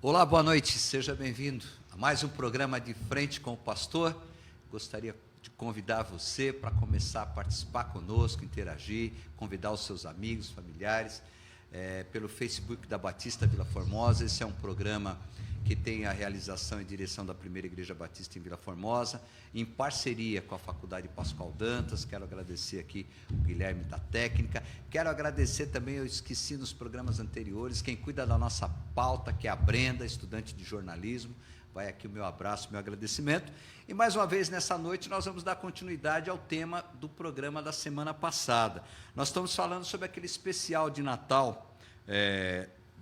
Olá, boa noite, seja bem-vindo a mais um programa de Frente com o Pastor. Gostaria de convidar você para começar a participar conosco, interagir, convidar os seus amigos, familiares, pelo Facebook da Batista Vila Formosa. Esse é um programa que tem a realização e direção da Primeira Igreja Batista em Vila Formosa, em parceria com a Faculdade Pascoal Dantas. Quero agradecer aqui o Guilherme da técnica. Quero agradecer também, eu esqueci nos programas anteriores, quem cuida da nossa pauta, que é a Brenda, estudante de jornalismo. Vai aqui o meu abraço, meu agradecimento. E mais uma vez, nessa noite, nós vamos dar continuidade ao tema do programa da semana passada. Nós estamos falando sobre aquele especial de Natal,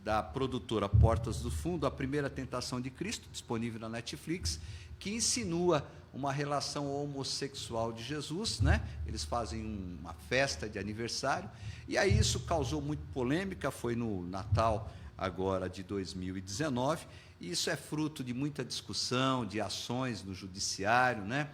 da produtora Portas do Fundo, A Primeira Tentação de Cristo, disponível na Netflix, que insinua uma relação homossexual de Jesus, né? Eles fazem uma festa de aniversário, e aí isso causou muita polêmica. Foi no Natal agora de 2019, e isso é fruto de muita discussão, de ações no judiciário, né?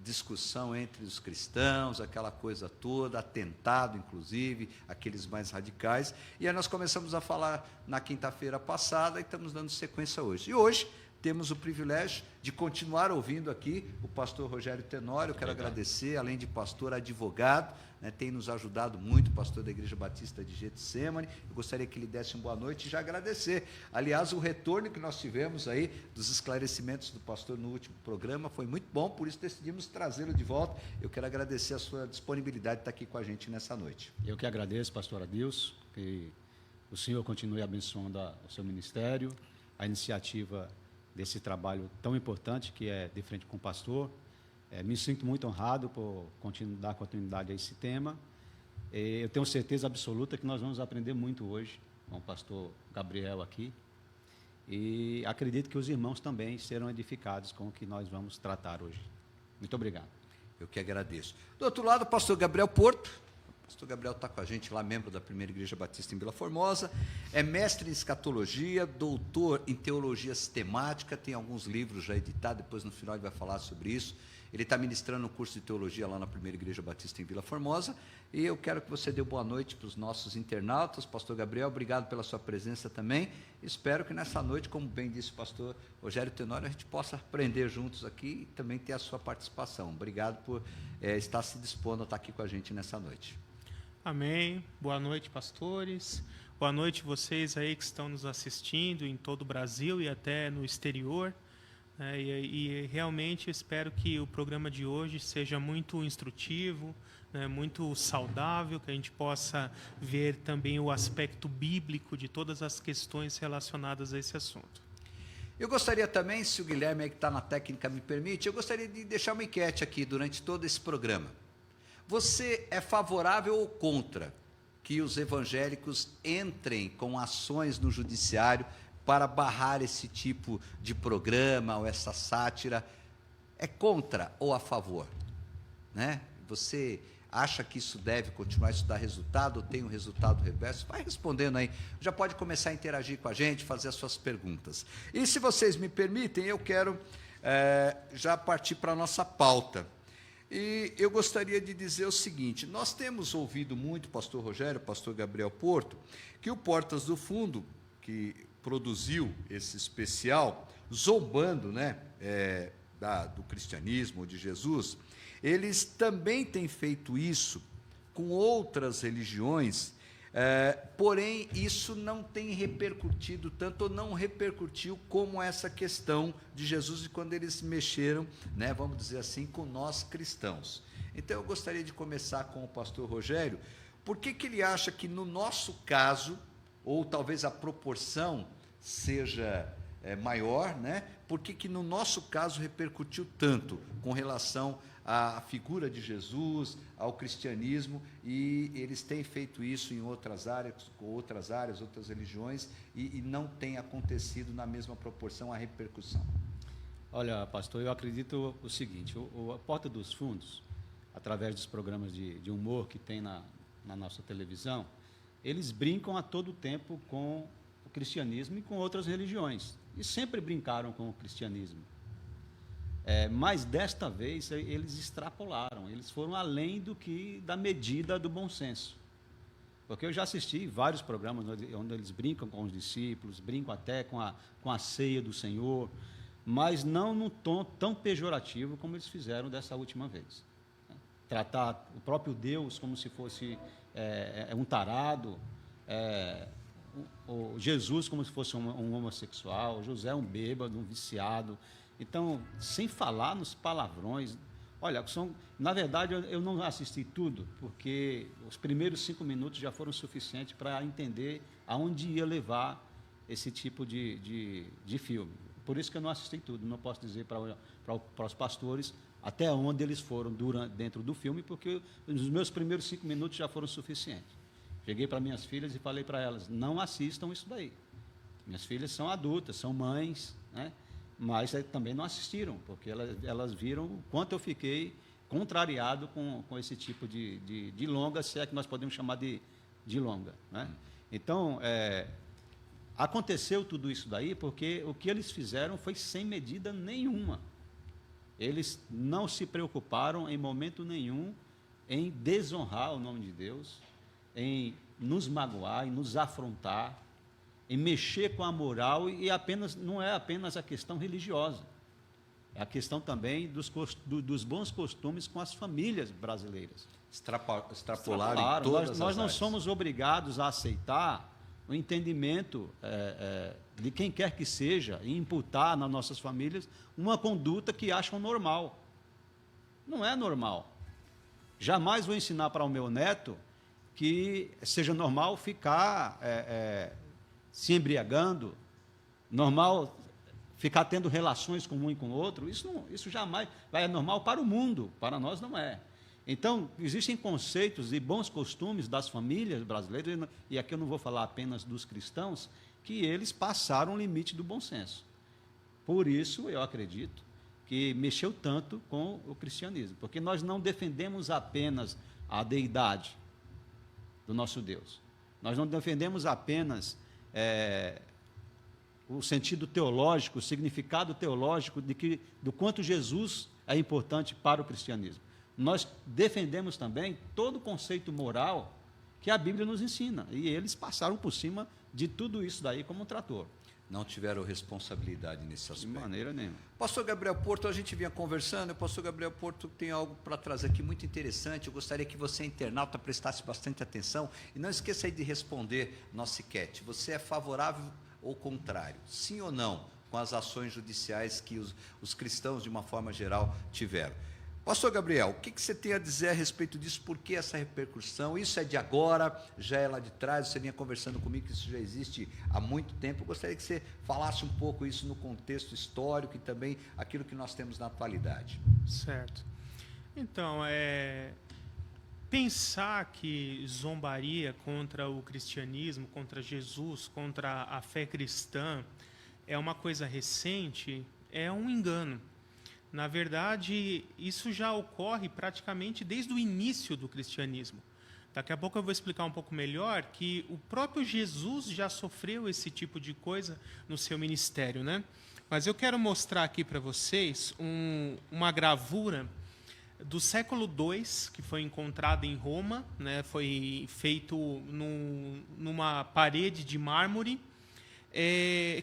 Discussão entre os cristãos, aquela coisa toda, atentado, inclusive, aqueles mais radicais. E aí nós começamos a falar na quinta-feira passada e estamos dando sequência hoje. E hoje temos o privilégio de continuar ouvindo aqui o pastor Rogério Tenório. Eu quero agradecer, além de pastor, advogado, né, tem nos ajudado muito, pastor da Igreja Batista de Getsemane. Eu gostaria que ele desse uma boa noite e já agradecer. Aliás, o retorno que nós tivemos aí dos esclarecimentos do pastor no último programa foi muito bom, por isso decidimos trazê-lo de volta. Eu quero agradecer a sua disponibilidade de estar aqui com a gente nessa noite. Eu que agradeço, pastor Adilson, que o senhor continue abençoando o seu ministério, a iniciativa desse trabalho tão importante que é De Frente com o Pastor. Me sinto muito honrado por dar continuidade a esse tema. Eu tenho certeza absoluta que nós vamos aprender muito hoje com o pastor Gabriel aqui, e acredito que os irmãos também serão edificados com o que nós vamos tratar hoje. Muito obrigado. Eu que agradeço. Do outro lado, o pastor Gabriel Porto. O pastor Gabriel está com a gente lá, membro da Primeira Igreja Batista em Vila Formosa, é mestre em escatologia, doutor em teologia sistemática, tem alguns livros já editados, depois no final ele vai falar sobre isso. Ele está ministrando um curso de teologia lá na Primeira Igreja Batista em Vila Formosa, e eu quero que você dê boa noite para os nossos internautas. Pastor Gabriel, obrigado pela sua presença também. Espero que nessa noite, como bem disse o pastor Rogério Tenório, a gente possa aprender juntos aqui e também ter a sua participação. Obrigado por estar se dispondo a estar aqui com a gente nessa noite. Amém. Boa noite, pastores. Boa noite vocês aí que estão nos assistindo em todo o Brasil e até no exterior. E realmente espero que o programa de hoje seja muito instrutivo, muito saudável, que a gente possa ver também o aspecto bíblico de todas as questões relacionadas a esse assunto. Eu gostaria também, se o Guilherme aí que está na técnica me permite, eu gostaria de deixar uma enquete aqui durante todo esse programa. Você é favorável ou contra que os evangélicos entrem com ações no judiciário para barrar esse tipo de programa ou essa sátira? É contra ou a favor? Né? Você acha que isso deve continuar, isso dá resultado ou tem um resultado reverso? Vai respondendo aí, já pode começar a interagir com a gente, fazer as suas perguntas. E se vocês me permitem, eu quero já partir para a nossa pauta. E eu gostaria de dizer o seguinte: nós temos ouvido muito, pastor Rogério, pastor Gabriel Porto, que o Portas do Fundo, que produziu esse especial, zombando, né, do cristianismo, de Jesus, eles também têm feito isso com outras religiões, porém isso não tem repercutido tanto, ou não repercutiu como essa questão de Jesus e quando eles mexeram, né, vamos dizer assim, com nós cristãos. Então eu gostaria de começar com o pastor Rogério. Por que ele acha que no nosso caso, ou talvez a proporção seja maior, né? Por que no nosso caso repercutiu tanto com relação à figura de Jesus, ao cristianismo, e eles têm feito isso em outras áreas, outras religiões, e não tem acontecido na mesma proporção a repercussão? Olha, pastor, eu acredito o seguinte: a Porta dos Fundos, através dos programas de humor que tem na nossa televisão, eles brincam a todo tempo com o cristianismo e com outras religiões, e sempre brincaram com o cristianismo. Mas desta vez eles extrapolaram, eles foram além da medida do bom senso. Porque eu já assisti vários programas onde eles brincam com os discípulos, brincam até com a ceia do Senhor, mas não num tom tão pejorativo como eles fizeram dessa última vez. Tratar o próprio Deus como se fosse um tarado, o Jesus como se fosse um homossexual, José um bêbado, um viciado. Então, sem falar nos palavrões. Olha, na verdade, eu não assisti tudo, porque os primeiros 5 minutos já foram suficientes para entender aonde ia levar esse tipo de filme. Por isso que eu não assisti tudo, não posso dizer para os pastores até onde eles foram dentro do filme, porque os meus primeiros 5 minutos já foram suficientes. Cheguei para minhas filhas e falei para elas, não assistam isso daí. Minhas filhas são adultas, são mães, né? Mas também não assistiram, porque elas viram o quanto eu fiquei contrariado com esse tipo de longa, se é que nós podemos chamar de longa, né? Então, aconteceu tudo isso daí porque o que eles fizeram foi sem medida nenhuma. Eles não se preocuparam em momento nenhum em desonrar o nome de Deus, em nos magoar, em nos afrontar, em mexer com a moral, e não é apenas a questão religiosa, é a questão também dos bons costumes com as famílias brasileiras. Extrapolaram em todas as nós não áreas. somos obrigados a aceitar o entendimento de quem quer que seja e imputar nas nossas famílias uma conduta que acham normal. Não é normal. Jamais vou ensinar para o meu neto que seja normal ficar se embriagando, normal ficar tendo relações com um e com o outro. Isso jamais é normal para o mundo, para nós não é. Então, existem conceitos e bons costumes das famílias brasileiras, e aqui eu não vou falar apenas dos cristãos, que eles passaram o limite do bom senso. Por isso, eu acredito que mexeu tanto com o cristianismo, porque nós não defendemos apenas a deidade do nosso Deus. Nós não defendemos apenas o sentido teológico, o significado teológico do quanto Jesus é importante para o cristianismo. Nós defendemos também todo o conceito moral que a Bíblia nos ensina, e eles passaram por cima de tudo isso daí como um trator. Não tiveram responsabilidade nesse aspecto. De maneira nenhuma. Pastor Gabriel Porto, a gente vinha conversando, o pastor Gabriel Porto tem algo para trazer aqui muito interessante. Eu gostaria que você, internauta, prestasse bastante atenção e não esqueça aí de responder nossa enquete. Você é favorável ou contrário? Sim ou não com as ações judiciais que os cristãos, de uma forma geral, tiveram? Pastor Gabriel, o que você tem a dizer a respeito disso? Por que essa repercussão? Isso é de agora, já é lá de trás, você vinha conversando comigo que isso já existe há muito tempo. Eu gostaria que você falasse um pouco isso no contexto histórico e também aquilo que nós temos na atualidade. Certo. Então, pensar que zombaria contra o cristianismo, contra Jesus, contra a fé cristã, é uma coisa recente, é um engano. Na verdade, isso já ocorre praticamente desde o início do cristianismo. Daqui a pouco eu vou explicar um pouco melhor que o próprio Jesus já sofreu esse tipo de coisa no seu ministério, né? Mas eu quero mostrar aqui para vocês uma gravura do século II, que foi encontrada em Roma, né? Foi feito numa parede de mármore,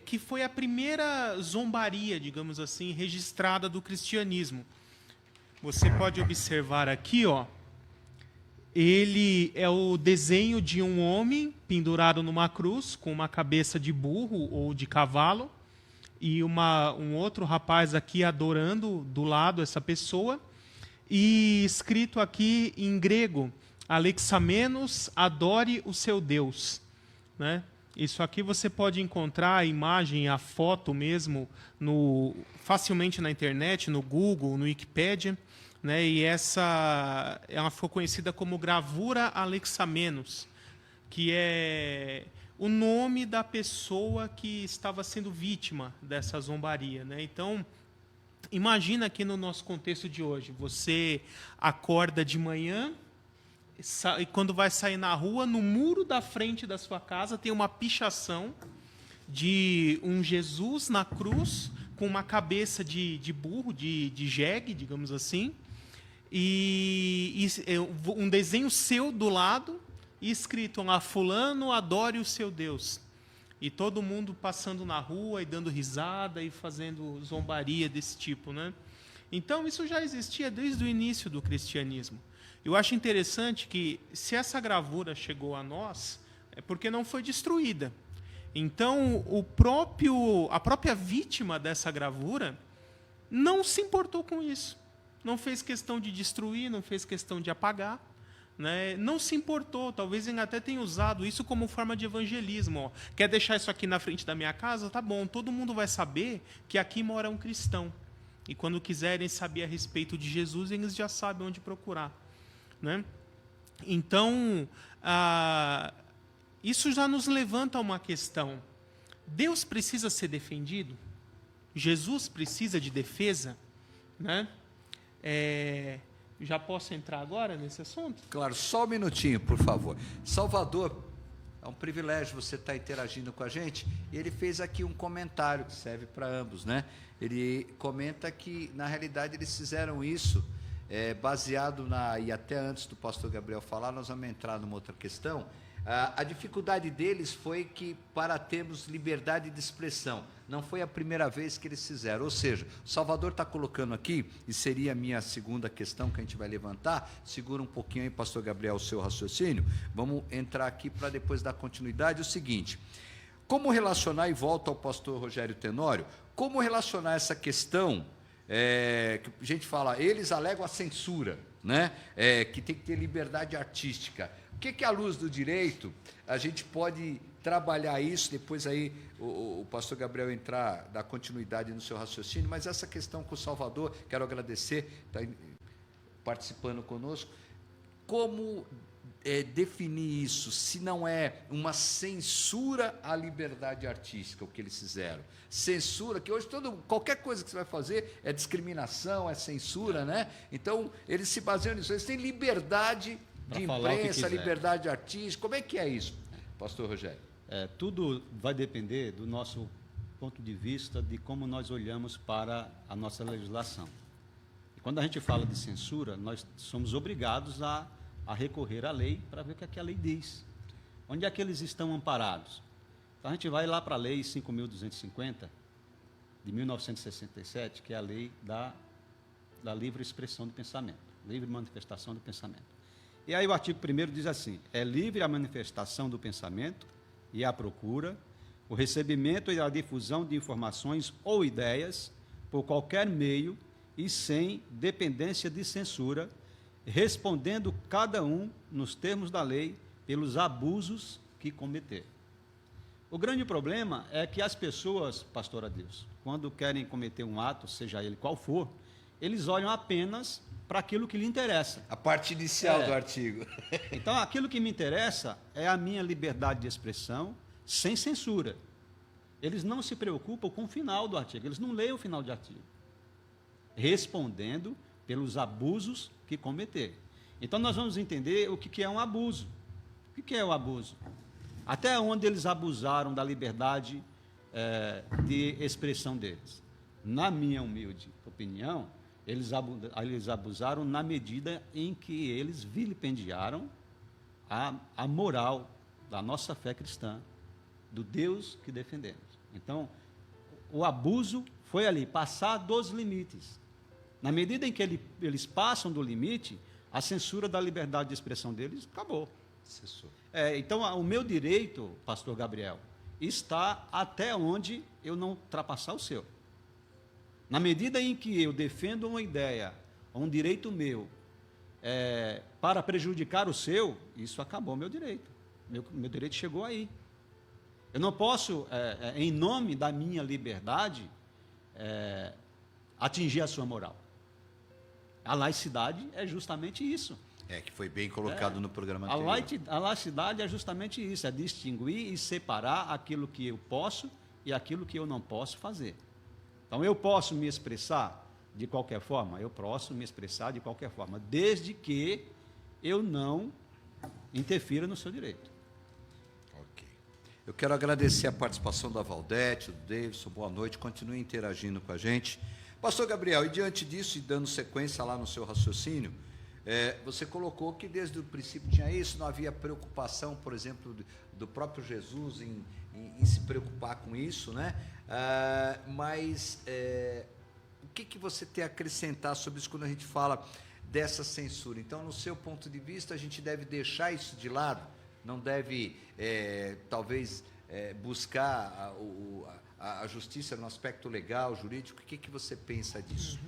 que foi a primeira zombaria, digamos assim, registrada do cristianismo. Você pode observar aqui, ó, ele é o desenho de um homem pendurado numa cruz, com uma cabeça de burro ou de cavalo, e um outro rapaz aqui adorando do lado essa pessoa, e escrito aqui em grego, Alexamenos, adore o seu Deus, né? Isso aqui você pode encontrar a imagem, a foto mesmo, facilmente na internet, no Google, no Wikipedia, né? E ela ficou conhecida como gravura Alexamenos, que é o nome da pessoa que estava sendo vítima dessa zombaria, né? Então, imagina aqui no nosso contexto de hoje, você acorda de manhã, e quando vai sair na rua, no muro da frente da sua casa tem uma pichação de um Jesus na cruz com uma cabeça de burro, de jegue, digamos assim, e um desenho seu do lado, e escrito lá, fulano adore o seu Deus. E todo mundo passando na rua e dando risada e fazendo zombaria desse tipo, né? Então, isso já existia desde o início do cristianismo. Eu acho interessante que, se essa gravura chegou a nós, é porque não foi destruída. Então, a própria vítima dessa gravura não se importou com isso. Não fez questão de destruir, não fez questão de apagar. Né? Não se importou, talvez ele até tenha usado isso como forma de evangelismo. Ó. Quer deixar isso aqui na frente da minha casa? Tá bom, todo mundo vai saber que aqui mora um cristão. E quando quiserem saber a respeito de Jesus, eles já sabem onde procurar. Né? Então, isso já nos levanta uma questão. Deus precisa ser defendido? Jesus precisa de defesa? Né? Já posso entrar agora nesse assunto? Claro, só um minutinho, por favor. Salvador, é um privilégio você estar interagindo com a gente. E ele fez aqui um comentário que serve para ambos, né? Ele comenta que, na realidade, eles fizeram isso baseado e até antes do pastor Gabriel falar, nós vamos entrar numa outra questão. A dificuldade deles foi que, para termos liberdade de expressão, não foi a primeira vez que eles fizeram. Ou seja, o Salvador está colocando aqui, e seria a minha segunda questão que a gente vai levantar. Segura um pouquinho aí, pastor Gabriel, o seu raciocínio. Vamos entrar aqui para depois dar continuidade. O seguinte, como relacionar, e volto ao pastor Rogério Tenório, como relacionar essa questão, que a gente fala, eles alegam a censura, né? Que tem que ter liberdade artística. O que à luz do direito a gente pode trabalhar isso, depois aí o pastor Gabriel entrar, dar continuidade no seu raciocínio, mas essa questão com o Salvador, quero agradecer, está participando conosco, como definir isso, se não é uma censura à liberdade artística, o que eles fizeram. Censura, que hoje qualquer coisa que você vai fazer é discriminação, é censura, né? Então, eles se baseiam nisso, eles têm liberdade de imprensa, liberdade artística. Como é que é isso, pastor Rogério? Tudo vai depender do nosso ponto de vista, de como nós olhamos para a nossa legislação. E quando a gente fala de censura, nós somos obrigados a recorrer à lei para ver o que a lei diz. Onde é que eles estão amparados? Então, a gente vai lá para a Lei 5.250, de 1967, que é a lei da livre expressão do pensamento, livre manifestação do pensamento. E aí o artigo 1º diz assim, é livre a manifestação do pensamento e a procura, o recebimento e a difusão de informações ou ideias por qualquer meio e sem dependência de censura, respondendo cada um, nos termos da lei, pelos abusos que cometer. O grande problema é que as pessoas, pastor Adeus, quando querem cometer um ato, seja ele qual for, eles olham apenas para aquilo que lhe interessa. A parte inicial do artigo. Então, aquilo que me interessa é a minha liberdade de expressão sem censura. Eles não se preocupam com o final do artigo, eles não leem o final do artigo. Respondendo pelos abusos que cometer. Então, nós vamos entender o que é um abuso. O que é o abuso? Até onde eles abusaram da liberdade de expressão deles. Na minha humilde opinião, eles abusaram na medida em que eles vilipendiaram a moral da nossa fé cristã, do Deus que defendemos. Então, o abuso foi ali, passar dos limites. Na medida em que eles passam do limite, a censura da liberdade de expressão deles acabou. Então, o meu direito, pastor Gabriel, está até onde eu não ultrapassar o seu. Na medida em que eu defendo uma ideia, um direito meu, para prejudicar o seu, isso acabou meu direito. Meu direito chegou aí. Eu não posso, em nome da minha liberdade, atingir a sua moral. A laicidade é justamente isso. Que foi bem colocado no programa anterior. A laicidade é justamente isso, é distinguir e separar aquilo que eu posso e aquilo que eu não posso fazer. Então, eu posso me expressar de qualquer forma? Eu posso me expressar de qualquer forma, desde que eu não interfira no seu direito. Ok. Eu quero agradecer a participação da Valdete, do Davidson, boa noite, continue interagindo com a gente. Pastor Gabriel, e diante disso, e dando sequência lá no seu raciocínio, Você colocou que desde o princípio tinha isso, não havia preocupação, por exemplo, do próprio Jesus em se preocupar com isso, né? Mas o que você tem a acrescentar sobre isso quando a gente fala dessa censura? Então, no seu ponto de vista, a gente deve deixar isso de lado? Não deve, talvez, buscar a justiça no aspecto legal, jurídico? O que você pensa disso?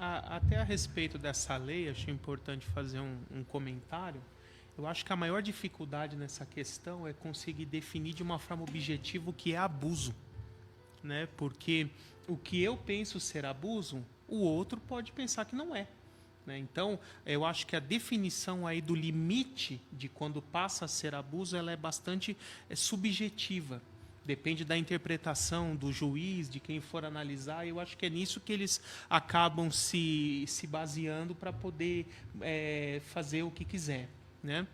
Até a respeito dessa lei, acho importante fazer um comentário. Eu acho que a maior dificuldade nessa questão é conseguir definir de uma forma objetiva o que é abuso, né? Porque o que eu penso ser abuso, o outro pode pensar que não é. Então, eu acho que a definição aí do limite de quando passa a ser abuso, ela é bastante subjetiva. Depende da interpretação do juiz, de quem for analisar. Eu acho que é nisso que eles acabam se baseando para poder fazer o que quiser, né?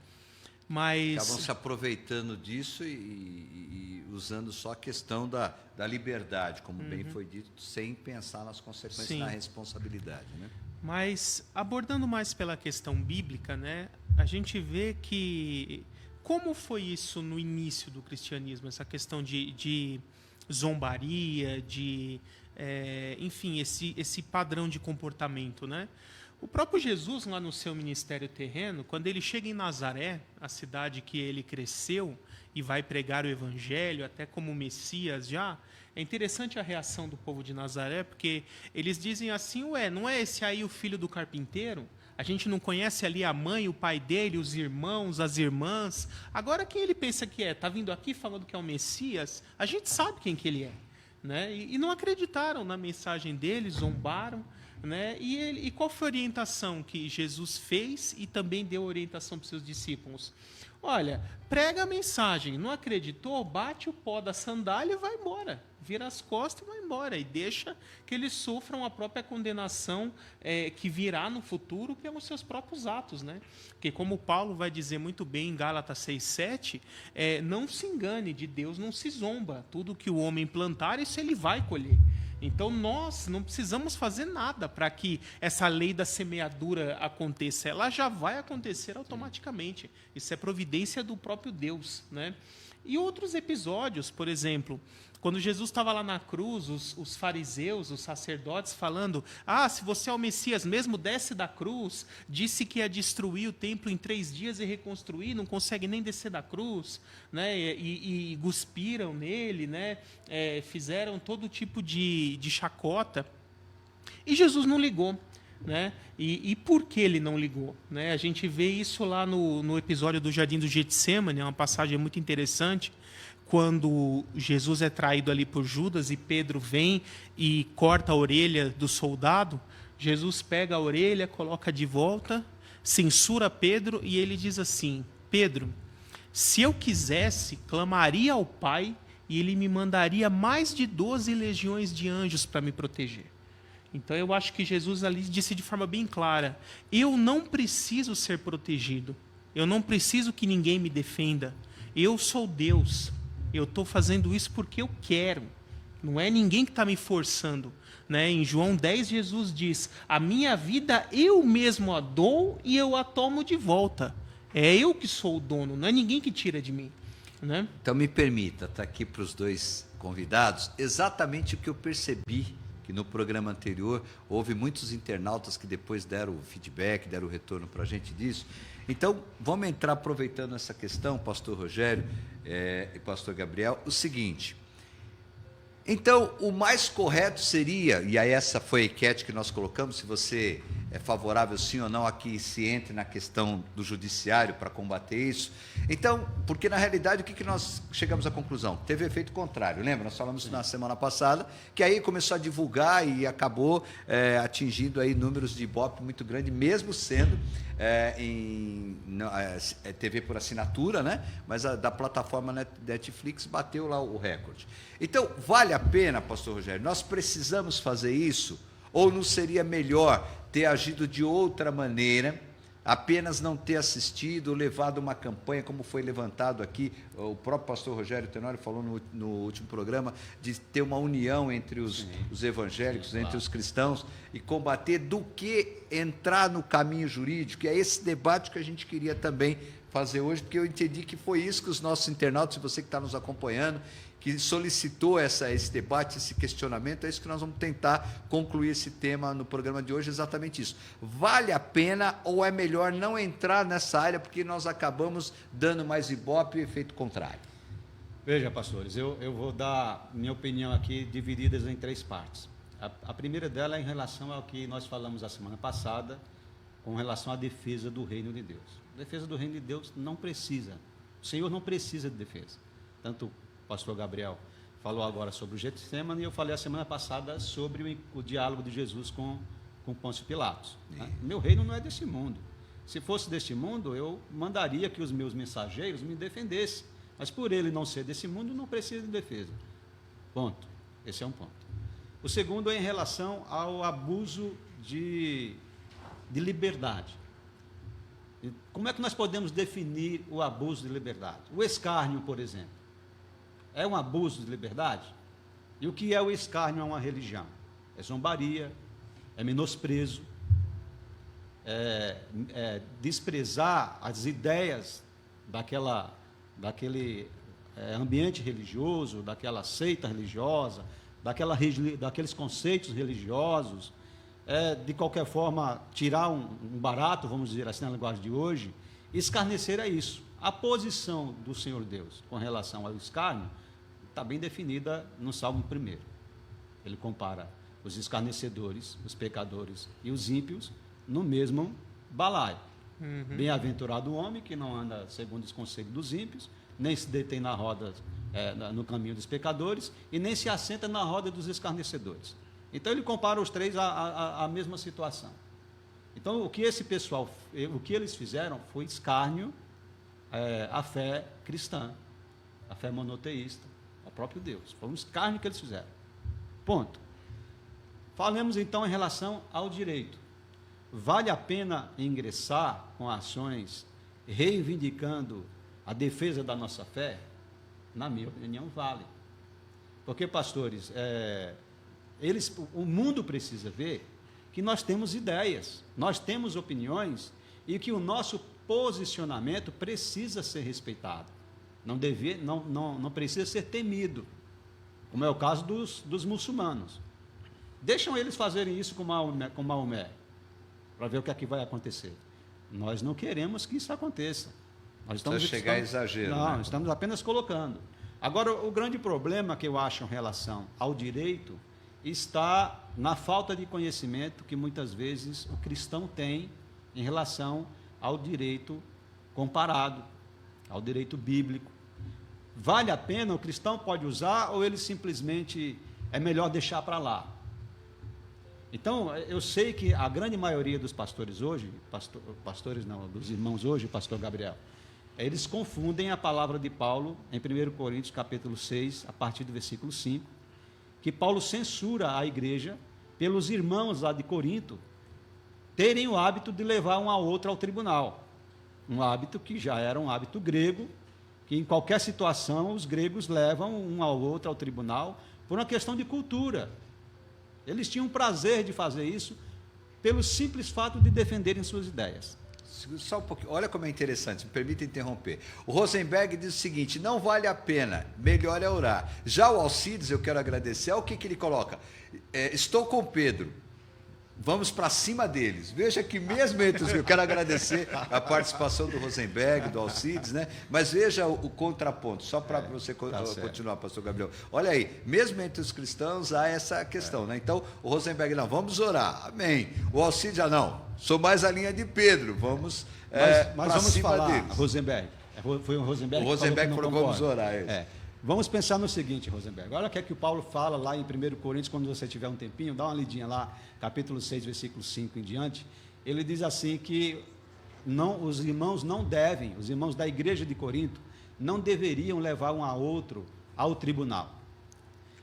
Mas acabam se aproveitando disso e usando só a questão da liberdade, como bem foi dito, sem pensar nas consequências, Sim. na responsabilidade, né? Mas, abordando mais pela questão bíblica, né, a gente vê que... Como foi isso no início do cristianismo? Essa questão de zombaria, enfim, esse padrão de comportamento, né? O próprio Jesus, lá no seu ministério terreno, quando ele chega em Nazaré, a cidade que ele cresceu, e vai pregar o evangelho, até como Messias já, é interessante a reação do povo de Nazaré, porque eles dizem assim, não é esse aí o filho do carpinteiro? A gente não conhece ali a mãe, o pai dele, os irmãos, as irmãs. Agora quem ele pensa que é? Está vindo aqui falando que é o Messias? A gente sabe quem que ele é, né? E não acreditaram na mensagem dele, zombaram, né? E qual foi a orientação que Jesus fez e também deu orientação para os seus discípulos? Olha, prega a mensagem, não acreditou? Bate o pó da sandália e vai embora. Vira as costas e vai embora. E deixa que eles sofram a própria condenação que virá no futuro pelos seus próprios atos, né? Porque como Paulo vai dizer muito bem em Gálatas 6:7, não se engane, de Deus não se zomba. Tudo que o homem plantar, isso ele vai colher. Então, nós não precisamos fazer nada para que essa lei da semeadura aconteça. Ela já vai acontecer automaticamente. Isso é providência do próprio Deus, né? E outros episódios, por exemplo, quando Jesus estava lá na cruz, os fariseus, os sacerdotes falando, se você é o Messias mesmo, desce da cruz, disse que ia destruir o templo em 3 dias e reconstruir, não consegue nem descer da cruz, né? E cuspiram nele, né? Fizeram todo tipo de chacota. E Jesus não ligou, né? E por que ele não ligou, né? A gente vê isso lá no episódio do Jardim do Getsêmani, é uma passagem muito interessante, quando Jesus é traído ali por Judas e Pedro vem e corta a orelha do soldado. Jesus pega a orelha, coloca de volta, censura Pedro e ele diz assim, Pedro, se eu quisesse, clamaria ao Pai e ele me mandaria mais de 12 legiões de anjos para me proteger. Então eu acho que Jesus ali disse de forma bem clara, eu não preciso ser protegido, eu não preciso que ninguém me defenda, eu sou Deus, eu estou fazendo isso porque eu quero, não é ninguém que está me forçando, né? Em João 10, Jesus diz, a minha vida eu mesmo a dou e eu a tomo de volta, é eu que sou o dono, não é ninguém que tira de mim, né? Então me permita, está aqui para os dois convidados, exatamente o que eu percebi, que no programa anterior houve muitos internautas que depois deram o feedback, deram o retorno para a gente disso. Então, vamos entrar aproveitando essa questão, pastor Rogério e pastor Gabriel, o seguinte. Então, o mais correto seria, e aí essa foi a enquete que nós colocamos, se você é favorável sim ou não a que se entre na questão do judiciário para combater isso. Então, porque na realidade o que nós chegamos à conclusão? Teve efeito contrário, lembra? Nós falamos na semana passada, que aí começou a divulgar e acabou atingindo aí números de Ibope muito grande, mesmo sendo TV por assinatura, né? Mas da plataforma Netflix bateu lá o recorde. Então, vale a pena, pastor Rogério, nós precisamos fazer isso? Ou não seria melhor ter agido de outra maneira, apenas não ter assistido, levado uma campanha, como foi levantado aqui, o próprio pastor Rogério Tenório falou no último programa, de ter uma união entre os evangélicos, entre os cristãos, e combater, do que entrar no caminho jurídico. E é esse debate que a gente queria também fazer hoje, porque eu entendi que foi isso que os nossos internautas, você que está nos acompanhando, que solicitou esse debate, esse questionamento, é isso que nós vamos tentar concluir esse tema no programa de hoje, exatamente isso. Vale a pena ou é melhor não entrar nessa área, porque nós acabamos dando mais ibope e efeito contrário? Veja, pastores, eu vou dar minha opinião aqui, divididas em 3 partes. A primeira dela é em relação ao que nós falamos a semana passada, com relação à defesa do reino de Deus. A defesa do reino de Deus não precisa, o Senhor não precisa de defesa. Tanto o pastor Gabriel falou agora sobre o Getsemane, e eu falei a semana passada sobre o diálogo de Jesus com Pôncio Pilatos. Né? Meu reino não é deste mundo. Se fosse deste mundo, eu mandaria que os meus mensageiros me defendessem. Mas por ele não ser desse mundo, não precisa de defesa. Ponto. Esse é um ponto. O segundo é em relação ao abuso de liberdade. Como é que nós podemos definir o abuso de liberdade? O escárnio, por exemplo, é um abuso de liberdade? E o que é o escárnio a uma religião? É zombaria, é menosprezo, é desprezar as ideias daquele ambiente religioso, daquela seita religiosa, daqueles conceitos religiosos, de qualquer forma, tirar um barato, vamos dizer assim, na linguagem de hoje. Escarnecer é isso. A posição do Senhor Deus com relação ao escárnio está bem definida no Salmo 1. Ele compara os escarnecedores, os pecadores e os ímpios no mesmo balaio. Bem-aventurado o homem que não anda segundo os conselhos dos ímpios, nem se detém na roda, no caminho dos pecadores, e nem se assenta na roda dos escarnecedores. Então ele compara os 3 à mesma situação. Então o que eles fizeram foi escárnio à fé cristã, à fé monoteísta, ao próprio Deus. Foi um escárnio que eles fizeram. Ponto. Falemos então em relação ao direito. Vale a pena ingressar com ações reivindicando a defesa da nossa fé? Na minha opinião, vale. Porque, pastores, o mundo precisa ver que nós temos ideias, nós temos opiniões e que o nosso posicionamento precisa ser respeitado. Não precisa ser temido, como é o caso dos muçulmanos. Deixam eles fazerem isso com Maomé, para ver o que é que vai acontecer. Nós não queremos que isso aconteça. Nós estamos a exagero. Não, estamos apenas colocando. Agora, o grande problema que eu acho em relação ao direito está na falta de conhecimento que muitas vezes o cristão tem em relação ao direito comparado, ao direito bíblico. Vale a pena? O cristão pode usar ou ele simplesmente é melhor deixar para lá? Então, eu sei que a grande maioria dos pastores hoje, dos irmãos hoje, pastor Gabriel, eles confundem a palavra de Paulo em 1 Coríntios capítulo 6, a partir do versículo 5, que Paulo censura a igreja pelos irmãos lá de Corinto terem o hábito de levar um ao outro ao tribunal. Um hábito que já era um hábito grego, que em qualquer situação os gregos levam um ao outro ao tribunal por uma questão de cultura. Eles tinham prazer de fazer isso pelo simples fato de defenderem suas ideias. Só um pouquinho, olha como é interessante, me permita interromper. O Rosenberg diz o seguinte: não vale a pena, melhor é orar. Já o Alcides, eu quero agradecer, olha o que ele coloca: estou com Pedro, vamos para cima deles. Veja que mesmo entre os... Eu quero agradecer a participação do Rosenberg, do Alcides, né? Mas veja o contraponto, só para você continuar, pastor Gabriel. Olha aí, mesmo entre os cristãos há essa questão, né? Então, o Rosenberg, não, vamos orar, amém. O Alcides, não, sou mais a linha de Pedro, vamos mas vamos cima falar, deles. Rosenberg, foi o Rosenberg que falou vamos orar. Vamos pensar no seguinte, Rosenberg. Olha o que é que o Paulo fala lá em 1 Coríntios, quando você tiver um tempinho, dá uma lidinha lá, capítulo 6, versículo 5 em diante. Ele diz assim que os irmãos os irmãos da igreja de Corinto, não deveriam levar um a outro ao tribunal.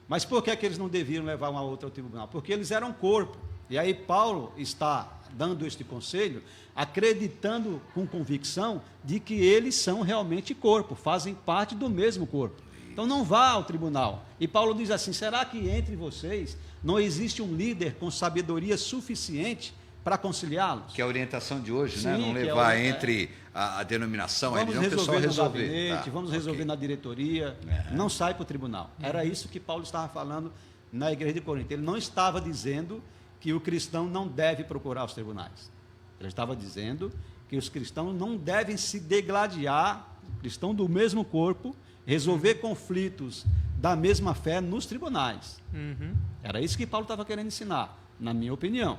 Mas por que eles não deviam levar um a outro ao tribunal? Porque eles eram corpo. E aí Paulo está dando este conselho, acreditando com convicção de que eles são realmente corpo, fazem parte do mesmo corpo. Então não vá ao tribunal. E Paulo diz assim: será que entre vocês não existe um líder com sabedoria suficiente para conciliá-los? Que é a orientação de hoje, né? Sim, Não que é levar o- entre a denominação, Vamos não, o pessoal resolver no resolver. gabinete, Tá, vamos ok. resolver na diretoria, não sai para o tribunal. Era isso que Paulo estava falando na igreja de Corinto. Ele não estava dizendo que o cristão não deve procurar os tribunais. Ele estava dizendo que os cristãos não devem se degladiar, cristão do mesmo corpo, resolver conflitos da mesma fé nos tribunais. Uhum. Era isso que Paulo estava querendo ensinar, na minha opinião.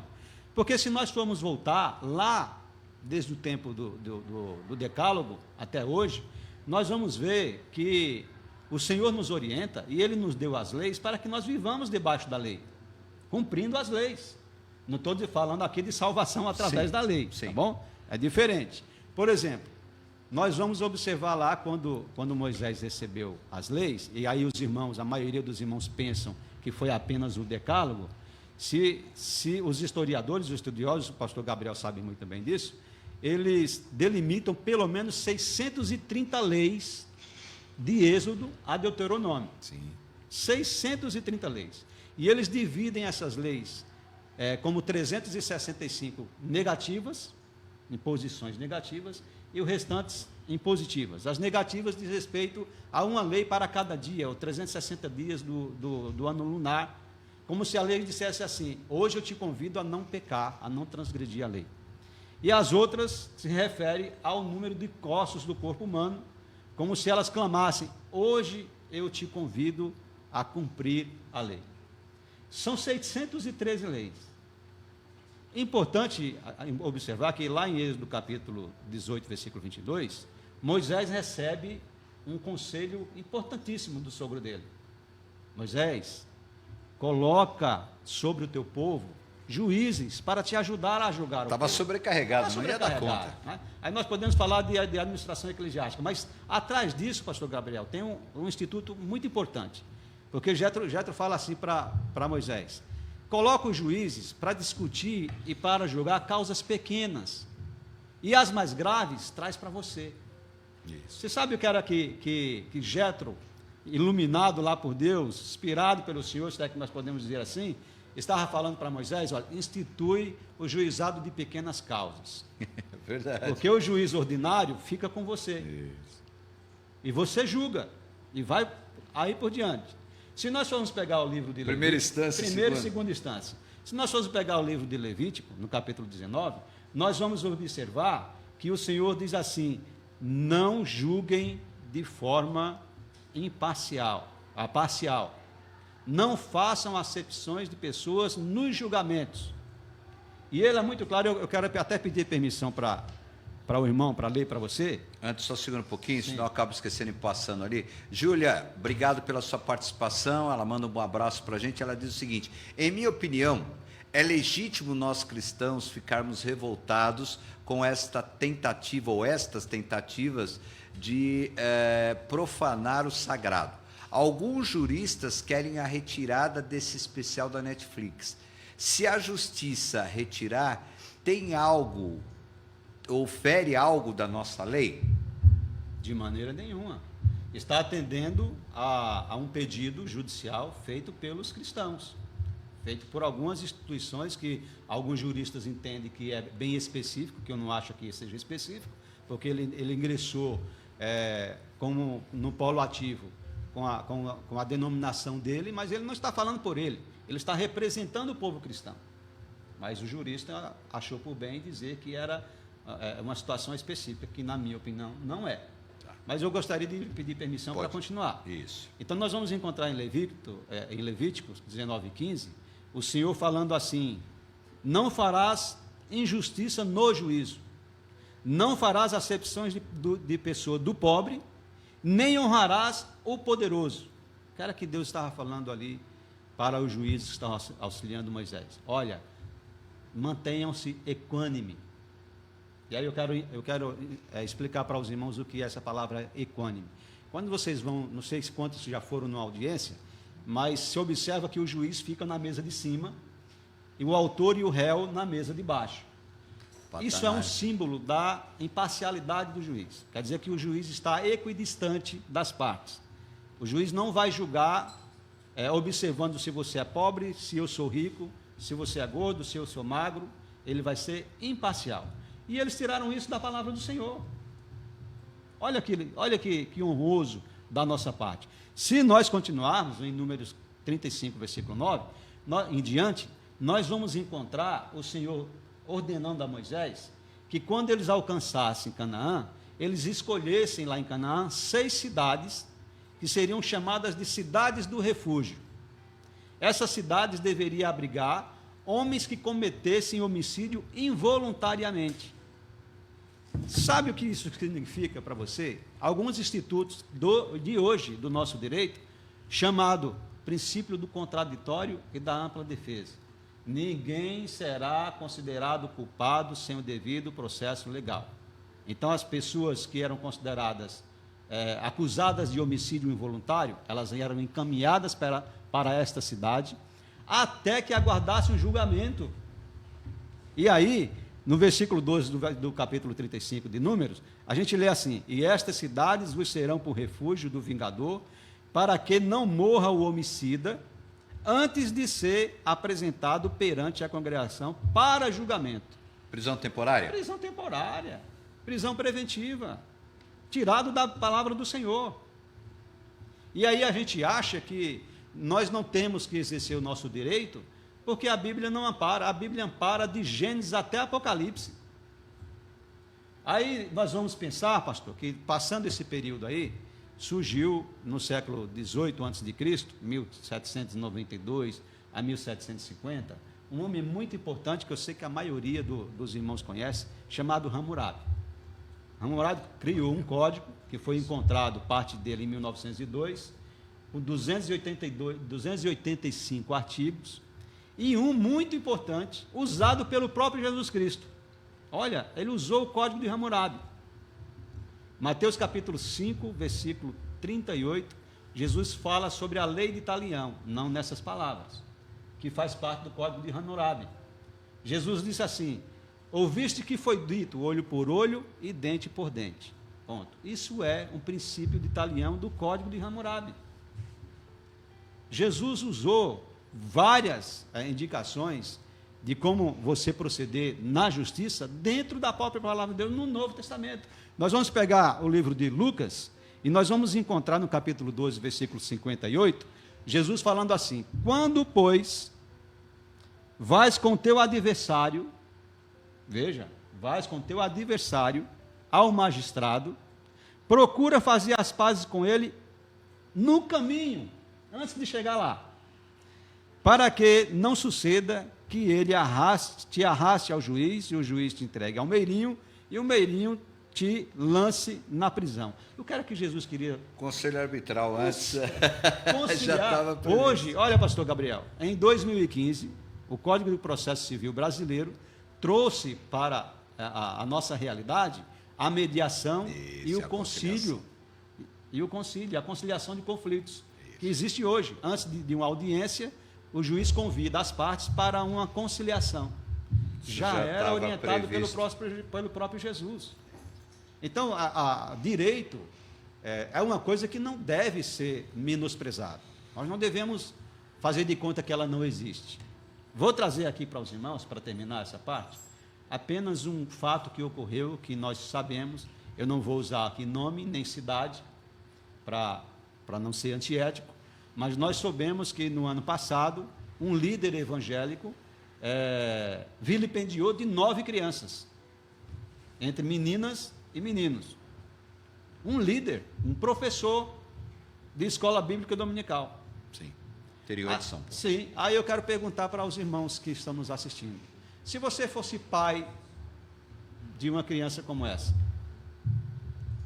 Porque se nós formos voltar lá, desde o tempo do Decálogo até hoje, nós vamos ver que o Senhor nos orienta e Ele nos deu as leis para que nós vivamos debaixo da lei, cumprindo as leis. Não estou falando aqui de salvação através Sim, da lei, sim. tá bom? É diferente. Por exemplo, nós vamos observar lá quando Moisés recebeu as leis, e aí os irmãos, a maioria dos irmãos pensam que foi apenas o Decálogo. Se os historiadores, os estudiosos, o pastor Gabriel sabe muito bem disso, eles delimitam pelo menos 630 leis de Êxodo a Deuteronômio. Sim. 630 leis. E eles dividem essas leis como 365 negativas, em posições negativas, e os restantes em positivas. As negativas diz respeito a uma lei para cada dia, ou 360 dias do ano lunar, como se a lei dissesse assim: hoje eu te convido a não pecar, a não transgredir a lei. E as outras se referem ao número de ossos do corpo humano, como se elas clamassem: hoje eu te convido a cumprir a lei. São 613 leis. Importante observar que lá em Êxodo capítulo 18, versículo 22, Moisés recebe um conselho importantíssimo do sogro dele. Moisés, coloca sobre o teu povo juízes para te ajudar a julgar o Estava povo. sobrecarregado, não ia dar Sobrecarregado, conta. né? Aí nós podemos falar de administração eclesiástica, mas atrás disso, pastor Gabriel, tem um instituto muito importante, porque Jetro fala assim para Moisés: coloca os juízes para discutir e para julgar causas pequenas, e as mais graves traz para você. Isso. Você sabe o que era que Jetro, iluminado lá por Deus, inspirado pelo Senhor, se é que nós podemos dizer assim, estava falando para Moisés: olha, institui o juizado de pequenas causas. Verdade. Porque o juiz ordinário fica com você. Isso. E você julga. E vai aí por diante. Se nós formos pegar o livro de Primeira Levítico, instância, primeira e segunda. segunda instância. Se nós formos pegar o livro de Levítico, no capítulo 19, nós vamos observar que o Senhor diz assim: não julguem de forma parcial. Não façam acepções de pessoas nos julgamentos. E ele é muito claro. Eu quero até pedir permissão para o irmão, para ler para você. Antes, só segura um pouquinho, senão eu acabo esquecendo e passando ali. Júlia, obrigado pela sua participação. Ela manda um bom abraço para a gente. Ela diz o seguinte: em minha opinião, é legítimo nós cristãos ficarmos revoltados com esta tentativa ou estas tentativas de profanar o sagrado. Alguns juristas querem a retirada desse especial da Netflix. Se a justiça retirar, tem algo ou fere algo da nossa lei? De maneira nenhuma. Está atendendo a um pedido judicial feito pelos cristãos, feito por algumas instituições que alguns juristas entendem que é bem específico, que eu não acho que seja específico, porque ele ingressou como no polo ativo com a denominação dele, mas ele não está falando por ele está representando o povo cristão. Mas o jurista achou por bem dizer que era uma situação específica, que na minha opinião não é. Mas eu gostaria de pedir permissão para continuar. Isso. Então nós vamos encontrar em Levíticos 19:15, o Senhor falando assim: não farás injustiça no juízo, não farás acepções de pessoa do pobre, nem honrarás o poderoso. Que era que Deus estava falando ali para os juízes que estavam auxiliando Moisés: olha, mantenham-se equânime. E aí eu quero explicar para os irmãos o que é essa palavra equânime. Quando vocês vão, não sei quantos já foram numa audiência, mas se observa que o juiz fica na mesa de cima e o autor e o réu na mesa de baixo. Isso é um símbolo da imparcialidade do juiz. Quer dizer que o juiz está equidistante das partes. O juiz não vai julgar observando se você é pobre, se eu sou rico, se você é gordo, se eu sou magro. Ele vai ser imparcial. E eles tiraram isso da palavra do Senhor. Olha que honroso da nossa parte. Se nós continuarmos em Números 35, versículo 9, em diante, nós vamos encontrar o Senhor ordenando a Moisés que quando eles alcançassem Canaã, eles escolhessem lá em Canaã 6 cidades que seriam chamadas de cidades do refúgio. Essas cidades deveriam abrigar homens que cometessem homicídio involuntariamente. Sabe o que isso significa para você? Alguns institutos de hoje, do nosso direito, chamado princípio do contraditório e da ampla defesa. Ninguém será considerado culpado sem o devido processo legal. Então, as pessoas que eram consideradas acusadas de homicídio involuntário, elas eram encaminhadas para esta cidade, até que aguardasse um julgamento. E aí, no versículo 12 do capítulo 35 de Números, a gente lê assim: e estas cidades vos serão por refúgio do vingador, para que não morra o homicida, antes de ser apresentado perante a congregação para julgamento. Prisão temporária? Prisão temporária, prisão preventiva, tirado da palavra do Senhor. E aí a gente acha que nós não temos que exercer o nosso direito, porque a Bíblia não ampara. A Bíblia ampara de Gênesis até Apocalipse. Aí nós vamos pensar, pastor, que passando esse período aí, surgiu no século XVIII a.C., 1792 a 1750, um homem muito importante, que eu sei que a maioria dos irmãos conhece, chamado Hammurabi. Hammurabi criou um código, que foi encontrado parte dele em 1902, com 285 artigos, e um muito importante, usado pelo próprio Jesus Cristo. Olha, ele usou o código de Hammurabi. Mateus capítulo 5, versículo 38, Jesus fala sobre a lei de Italião, não nessas palavras, que faz parte do código de Hammurabi. Jesus disse assim: ouviste que foi dito olho por olho e dente por dente. Ponto. Isso é um princípio de Italião do código de Hammurabi. Jesus usou várias indicações de como você proceder na justiça dentro da própria palavra de Deus no Novo Testamento. Nós vamos pegar o livro de Lucas e nós vamos encontrar no capítulo 12, versículo 58, Jesus falando assim: quando, pois, vais com teu adversário, veja, vais com teu adversário ao magistrado, procura fazer as pazes com ele no caminho, antes de chegar lá, para que não suceda que ele te arraste ao juiz, e o juiz te entregue ao meirinho, e o meirinho te lance na prisão. Eu quero que Jesus queria... Conselho arbitral antes. Já estava previsto. Hoje, olha, pastor Gabriel, em 2015, o Código de Processo Civil brasileiro trouxe para a nossa realidade a mediação e o concílio. E o concílio, a conciliação de conflitos, que existe hoje. Antes de uma audiência, o juiz convida as partes para uma conciliação. Já era orientado pelo próprio Jesus. Então, direito é uma coisa que não deve ser menosprezada. Nós não devemos fazer de conta que ela não existe. Vou trazer aqui para os irmãos, para terminar essa parte, apenas um fato que ocorreu, que nós sabemos. Eu não vou usar aqui nome nem cidade, para não ser antiético, mas nós soubemos que no ano passado, um líder evangélico vilipendiou de 9 crianças, entre meninas e meninos. Um líder, um professor de escola bíblica dominical. Sim, interior de São Paulo. Sim, aí eu quero perguntar para os irmãos que estão nos assistindo: se você fosse pai de uma criança como essa,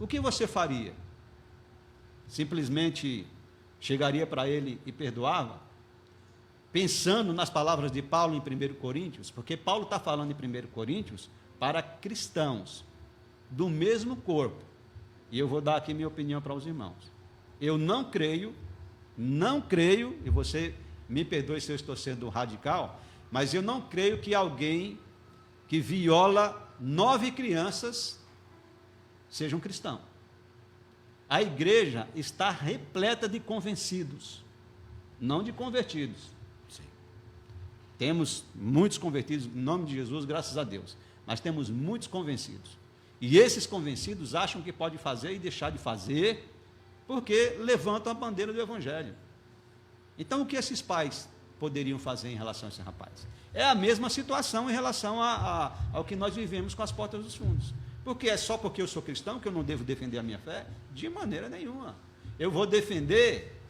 o que você faria? Simplesmente chegaria para ele e perdoava? Pensando nas palavras de Paulo em 1 Coríntios, porque Paulo está falando em 1 Coríntios para cristãos do mesmo corpo. E eu vou dar aqui minha opinião para os irmãos. Eu não creio, e você me perdoe se eu estou sendo radical, mas eu não creio que alguém que viola 9 crianças sejam cristãos. A igreja está repleta de convencidos, não de convertidos. Sim. Temos muitos convertidos, em nome de Jesus, graças a Deus. Mas temos muitos convencidos. E esses convencidos acham que pode fazer e deixar de fazer, porque levantam a bandeira do Evangelho. Então, o que esses pais poderiam fazer em relação a esse rapaz? É a mesma situação em relação ao que nós vivemos com as portas dos fundos. Porque é só porque eu sou cristão que eu não devo defender a minha fé? De maneira nenhuma. Eu vou defender,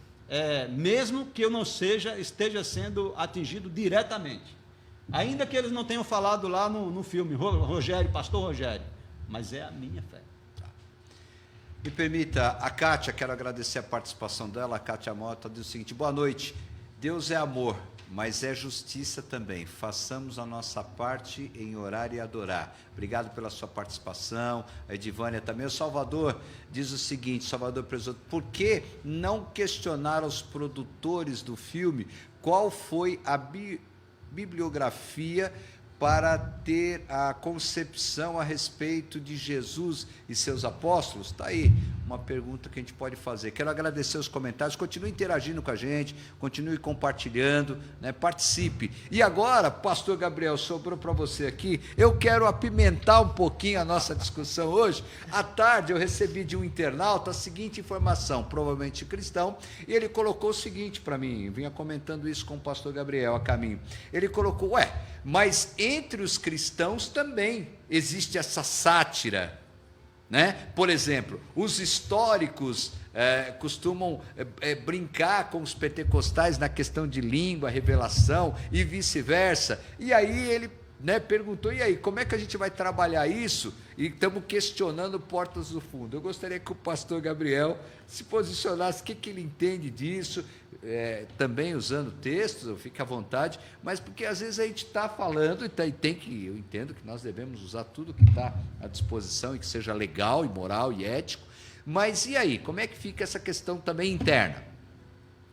mesmo que eu não esteja sendo atingido diretamente. Ainda que eles não tenham falado lá no filme, Rogério, pastor Rogério, mas é a minha fé. Me permita, a Kátia, quero agradecer a participação dela, a Kátia Mota, diz o seguinte: boa noite, Deus é amor, mas é justiça também, façamos a nossa parte em orar e adorar. Obrigado pela sua participação, a Edivânia também. O Salvador diz o seguinte, Salvador Presoto, por que não questionar os produtores do filme qual foi a bibliografia para ter a concepção a respeito de Jesus e seus apóstolos? Está aí uma pergunta que a gente pode fazer. Quero agradecer os comentários, continue interagindo com a gente, continue compartilhando, né? Participe. E agora, pastor Gabriel, sobrou para você aqui, eu quero apimentar um pouquinho a nossa discussão hoje. À tarde eu recebi de um internauta a seguinte informação, provavelmente cristão, e ele colocou o seguinte para mim, vinha comentando isso com o pastor Gabriel a caminho. Ele colocou, mas entre os cristãos também existe essa sátira, né? Por exemplo, os históricos costumam brincar com os pentecostais na questão de língua, revelação e vice-versa. E aí ele, né, perguntou, e aí, como é que a gente vai trabalhar isso? E estamos questionando portas do fundo. Eu gostaria que o pastor Gabriel se posicionasse, o que ele entende disso, também usando textos, fique à vontade, mas porque às vezes a gente está falando, e eu entendo que nós devemos usar tudo que está à disposição e que seja legal e moral e ético, mas e aí, como é que fica essa questão também interna?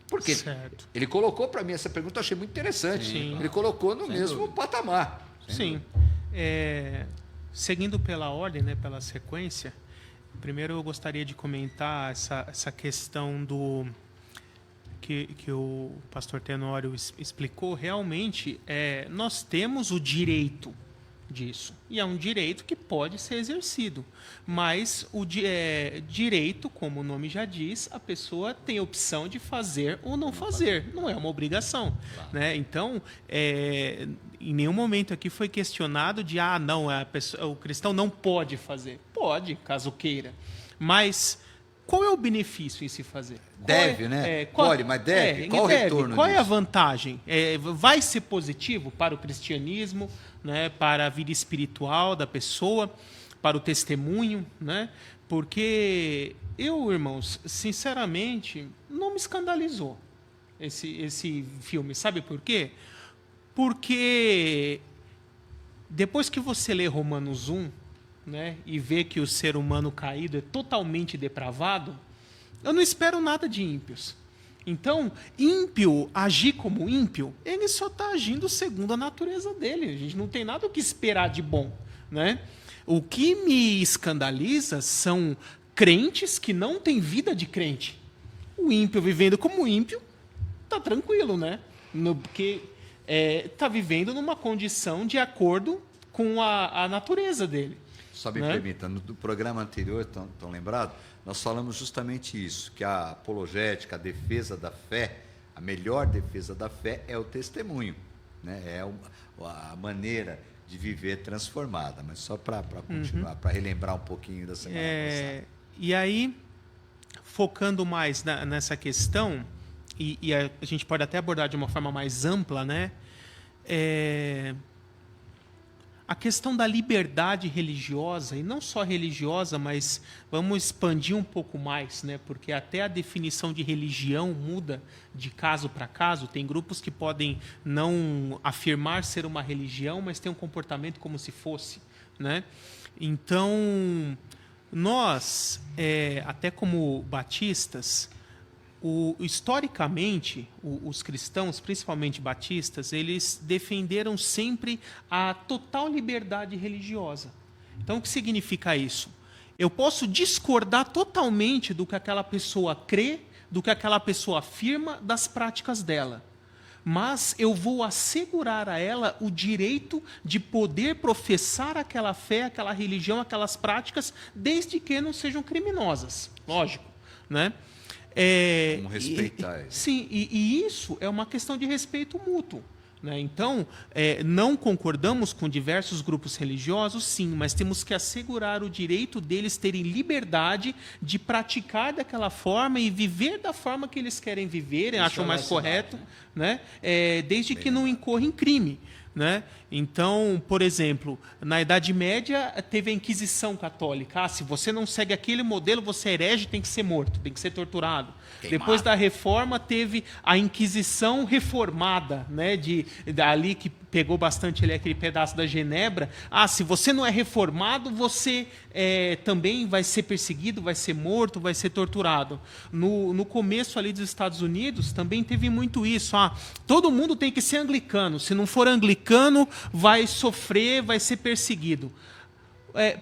Porque certo. Ele colocou para mim essa pergunta, eu achei muito interessante. Sim. Ele colocou no mesmo patamar. Sim. Seguindo pela ordem, né, pela sequência, primeiro eu gostaria de comentar essa questão do que o pastor Tenório explicou. Realmente, nós temos o direito disso, e é um direito que pode ser exercido, mas o direito, como o nome já diz, a pessoa tem a opção de fazer ou não fazer, não é uma obrigação. Claro. Né? Então, em nenhum momento aqui foi questionado de, não, o cristão não pode fazer. Pode, caso queira, mas qual é o benefício em se fazer? Deve, né? Pode, mas deve. Qual o retorno Qual disso? É a vantagem? Vai ser positivo para o cristianismo, né, para a vida espiritual da pessoa, para o testemunho, né? Porque eu, irmãos, sinceramente, não me escandalizou esse filme. Sabe por quê? Porque depois que você lê Romanos 1, né, e vê que o ser humano caído é totalmente depravado, eu não espero nada de ímpios. Então, ímpio, agir como ímpio, ele só está agindo segundo a natureza dele. A gente não tem nada o que esperar de bom. Né? O que me escandaliza são crentes que não têm vida de crente. O ímpio vivendo como ímpio está tranquilo, né? Porque está vivendo numa condição de acordo com a natureza dele. Só me permita, no programa anterior, estão lembrados? Nós falamos justamente isso, que a apologética, a defesa da fé, a melhor defesa da fé é o testemunho, né? É a maneira de viver transformada, mas só para continuar, para relembrar um pouquinho da semana passada. E aí, focando mais nessa questão, e a gente pode até abordar de uma forma mais ampla, né? A questão da liberdade religiosa, e não só religiosa, mas vamos expandir um pouco mais, né? Porque até a definição de religião muda de caso para caso. Tem grupos que podem não afirmar ser uma religião, mas tem um comportamento como se fosse, né? Então, nós, até como batistas, historicamente, os cristãos, principalmente batistas, eles defenderam sempre a total liberdade religiosa. Então, o que significa isso? Eu posso discordar totalmente do que aquela pessoa crê, do que aquela pessoa afirma, das práticas dela. Mas eu vou assegurar a ela o direito de poder professar aquela fé, aquela religião, aquelas práticas, desde que não sejam criminosas. Lógico, né? Como respeitar isso. Sim, e isso é uma questão de respeito mútuo. Né? Então, não concordamos com diversos grupos religiosos, sim, mas temos que assegurar o direito deles terem liberdade de praticar daquela forma e viver da forma que eles querem viver, acham mais correto, né? Desde que não incorra em crime. Né? Então, por exemplo, na Idade Média teve a Inquisição Católica. Se você não segue aquele modelo, você é herege, tem que ser morto, tem que ser torturado. Queimado. Depois da Reforma teve a Inquisição Reformada, né? Ali que pegou bastante ali aquele pedaço da Genebra. Se você não é reformado, você também vai ser perseguido, vai ser morto, vai ser torturado. No começo ali dos Estados Unidos também teve muito isso. Todo mundo tem que ser anglicano. Se não for anglicano, vai sofrer, vai ser perseguido.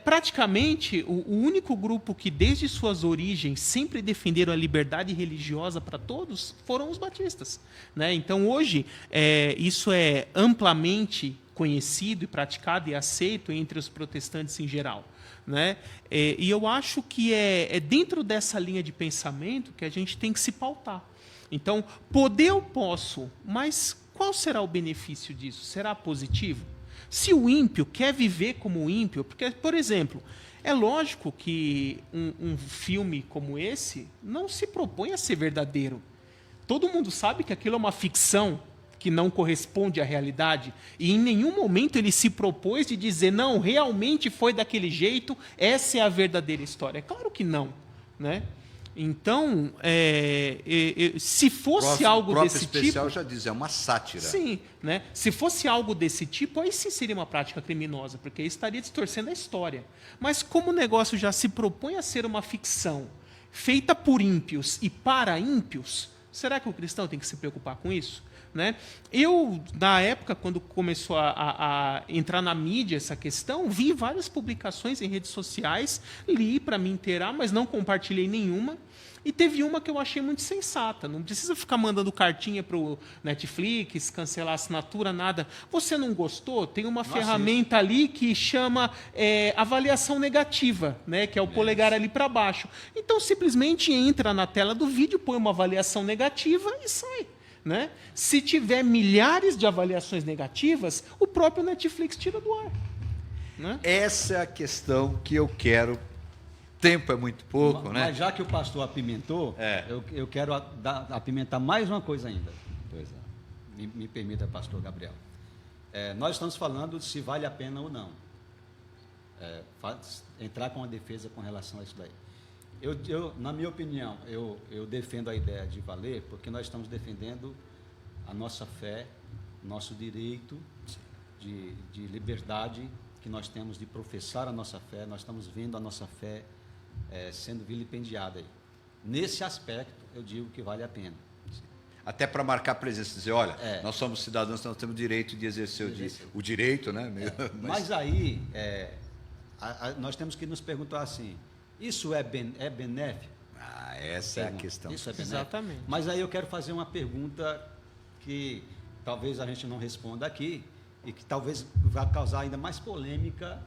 Praticamente, o único grupo que, desde suas origens, sempre defenderam a liberdade religiosa para todos foram os batistas. Né? Então, hoje, isso é amplamente conhecido e praticado e aceito entre os protestantes em geral. Né? E eu acho que é dentro dessa linha de pensamento que a gente tem que se pautar. Então, poder eu posso, mas qual será o benefício disso? Será positivo? Se o ímpio quer viver como ímpio, porque, por exemplo, é lógico que um filme como esse não se propõe a ser verdadeiro. Todo mundo sabe que aquilo é uma ficção que não corresponde à realidade, e em nenhum momento ele se propôs de dizer, não, realmente foi daquele jeito, essa é a verdadeira história. É claro que não, né? Então, se fosse algo desse tipo... O especial já diz, é uma sátira. Sim, né? Se fosse algo desse tipo, aí sim seria uma prática criminosa, porque aí estaria distorcendo a história. Mas como o negócio já se propõe a ser uma ficção feita por ímpios e para ímpios, será que o cristão tem que se preocupar com isso? Né? Eu, na época, quando começou a entrar na mídia essa questão, vi várias publicações em redes sociais, li para me inteirar, mas não compartilhei nenhuma. E teve uma que eu achei muito sensata. Não precisa ficar mandando cartinha para o Netflix, cancelar a assinatura, nada. Você não gostou? Tem uma ferramenta ali que chama avaliação negativa, né? Que é o polegar ali para baixo. Então, simplesmente entra na tela do vídeo, põe uma avaliação negativa e sai. Né? Se tiver milhares de avaliações negativas, o próprio Netflix tira do ar. Né? Essa é a questão que eu quero. Tempo é muito pouco, né? Mas já que o pastor apimentou, eu quero apimentar mais uma coisa ainda. Pois é. Me permita, pastor Gabriel. Nós estamos falando de se vale a pena ou não. Entrar com a defesa com relação a isso daí. Na minha opinião, eu defendo a ideia de valer, porque nós estamos defendendo a nossa fé, nosso direito de liberdade que nós temos de professar a nossa fé. Nós estamos vendo a nossa fé sendo vilipendiada aí. Nesse aspecto, eu digo que vale a pena. Até para marcar presença, dizer, olha, nós somos cidadãos, nós temos o direito de exercer o direito, né? Mas aí, nós temos que nos perguntar assim, isso é benéfico? Essa é a questão. Isso é benéfico? Exatamente. Mas aí eu quero fazer uma pergunta que talvez a gente não responda aqui e que talvez vá causar ainda mais polêmica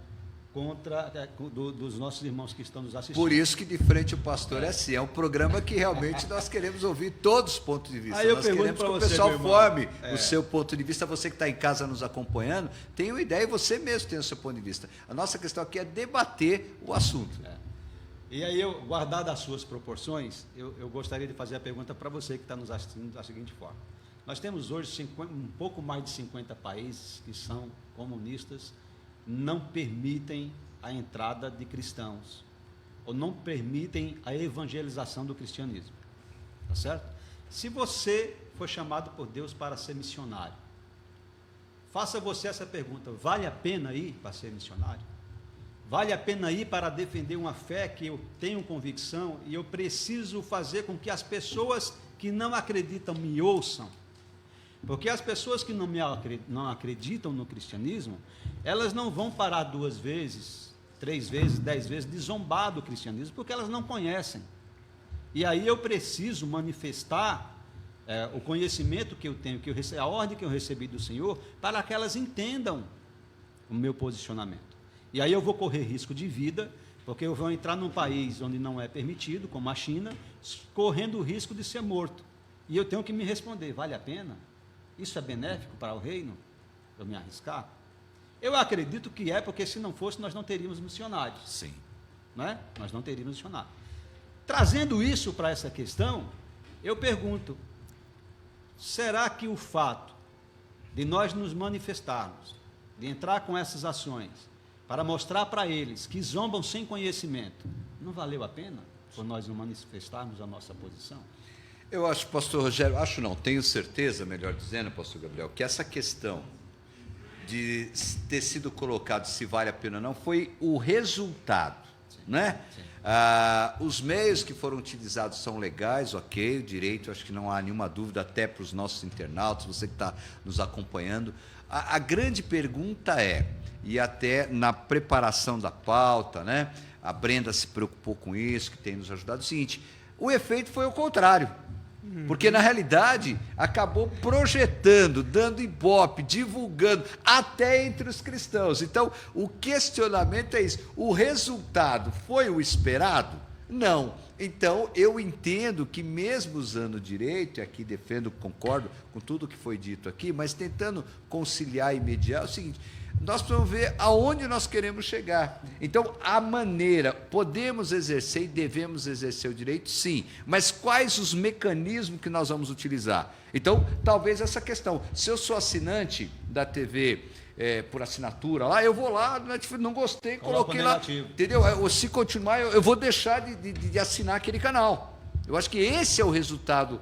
dos nossos irmãos que estão nos assistindo. Por isso que De Frente o Pastor é assim, é um programa que realmente nós queremos ouvir todos os pontos de vista. Aí eu nós queremos que o você, pessoal forme o seu ponto de vista. Você que está em casa nos acompanhando, tem uma ideia e você mesmo tem o seu ponto de vista. A nossa questão aqui é debater o assunto. E aí, guardado as suas proporções, eu gostaria de fazer a pergunta para você que está nos assistindo da seguinte forma. Nós temos hoje um pouco mais de 50 países que são comunistas, não permitem a entrada de cristãos, ou não permitem a evangelização do cristianismo. Tá certo? Se você for chamado por Deus para ser missionário, faça você essa pergunta: vale a pena ir para ser missionário? Vale a pena ir para defender uma fé que eu tenho convicção e eu preciso fazer com que as pessoas que não acreditam me ouçam? Porque as pessoas que não acreditam no cristianismo, elas não vão parar duas vezes 3 vezes, 10 vezes, de zombar do cristianismo, porque elas não conhecem. E aí eu preciso manifestar o conhecimento que eu tenho, a ordem que eu recebi do Senhor, para que elas entendam o meu posicionamento. E aí eu vou correr risco de vida, porque eu vou entrar num país onde não é permitido, como a China, correndo o risco de ser morto. E eu tenho que me responder, vale a pena? Isso é benéfico para o reino? Eu me arriscar? Eu acredito que é, porque se não fosse, nós não teríamos missionários. Sim. Não é? Nós não teríamos missionários. Trazendo isso para essa questão, eu pergunto, será que o fato de nós nos manifestarmos, de entrar com essas ações, para mostrar para eles que zombam sem conhecimento, não valeu a pena por nós não manifestarmos a nossa posição? Eu acho, pastor Rogério, tenho certeza, melhor dizendo, pastor Gabriel, que essa questão de ter sido colocado se vale a pena ou não foi o resultado, né? Os meios que foram utilizados são legais, ok, o direito, acho que não há nenhuma dúvida, até para os nossos internautas, você que está nos acompanhando. A grande pergunta é, e até na preparação da pauta, né? A Brenda se preocupou com isso, que tem nos ajudado, é o seguinte, o efeito foi o contrário. Porque, na realidade, acabou projetando, dando ibope, divulgando, até entre os cristãos. Então, o questionamento é isso. O resultado foi o esperado? Não. Então, eu entendo que mesmo usando o direito, e aqui defendo, concordo com tudo que foi dito aqui, mas tentando conciliar e mediar, é o seguinte, nós precisamos ver aonde nós queremos chegar. Então, a maneira, podemos exercer e devemos exercer o direito, sim, mas quais os mecanismos que nós vamos utilizar? Então, talvez essa questão, se eu sou assinante da TV por assinatura, lá eu vou lá, não gostei, coloquei lá, entendeu? Se continuar, eu vou deixar de assinar aquele canal. Eu acho que esse é o resultado,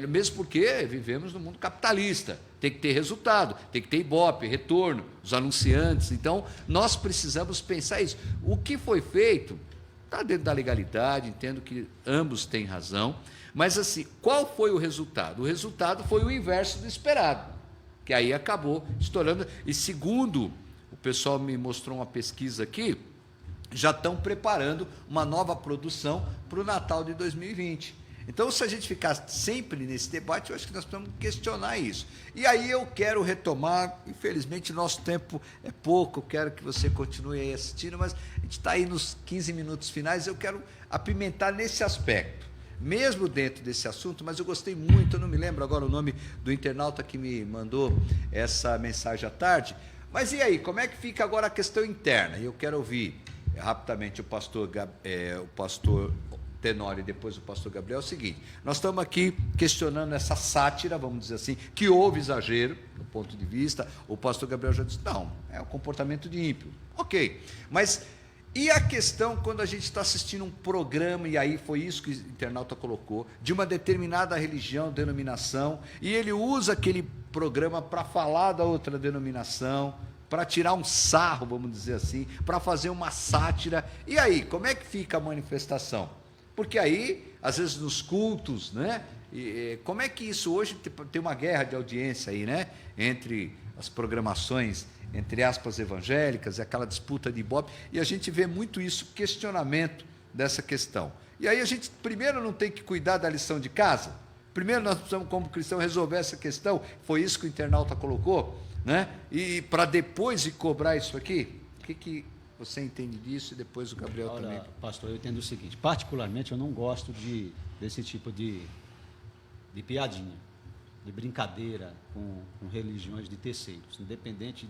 mesmo porque vivemos num mundo capitalista. Tem que ter resultado, tem que ter ibope, retorno, os anunciantes. Então, nós precisamos pensar isso. O que foi feito está dentro da legalidade, entendo que ambos têm razão, mas assim, qual foi o resultado? O resultado foi o inverso do esperado, que aí acabou estourando. E segundo, o pessoal me mostrou uma pesquisa aqui, já estão preparando uma nova produção para o Natal de 2020. Então, se a gente ficar sempre nesse debate, eu acho que nós precisamos questionar isso. E aí eu quero retomar, infelizmente nosso tempo é pouco, eu quero que você continue aí assistindo, mas a gente está aí nos 15 minutos finais, eu quero apimentar nesse aspecto, mesmo dentro desse assunto, mas eu gostei muito, eu não me lembro agora o nome do internauta que me mandou essa mensagem à tarde, mas e aí, como é que fica agora a questão interna? E eu quero ouvir rapidamente o pastor Tenório e depois o pastor Gabriel, é o seguinte, nós estamos aqui questionando essa sátira, vamos dizer assim, que houve exagero, do ponto de vista, o pastor Gabriel já disse, não, é o comportamento de ímpio, ok, mas e a questão quando a gente está assistindo um programa, e aí foi isso que o internauta colocou, de uma determinada religião, denominação, e ele usa aquele programa para falar da outra denominação, para tirar um sarro, vamos dizer assim, para fazer uma sátira, e aí, como é que fica a manifestação? Porque aí, às vezes nos cultos, né? Como é que isso hoje tem uma guerra de audiência aí, né? Entre as programações, entre aspas, evangélicas, e aquela disputa de ibope, e a gente vê muito isso, questionamento dessa questão. E aí a gente, primeiro, não tem que cuidar da lição de casa? Primeiro nós precisamos, como cristão, resolver essa questão, foi isso que o internauta colocou, né? E para depois ir cobrar isso aqui, o que você entende disso, e depois o Gabriel também. Pastor, eu entendo o seguinte, particularmente eu não gosto desse tipo de piadinha, de brincadeira com religiões de terceiros, independente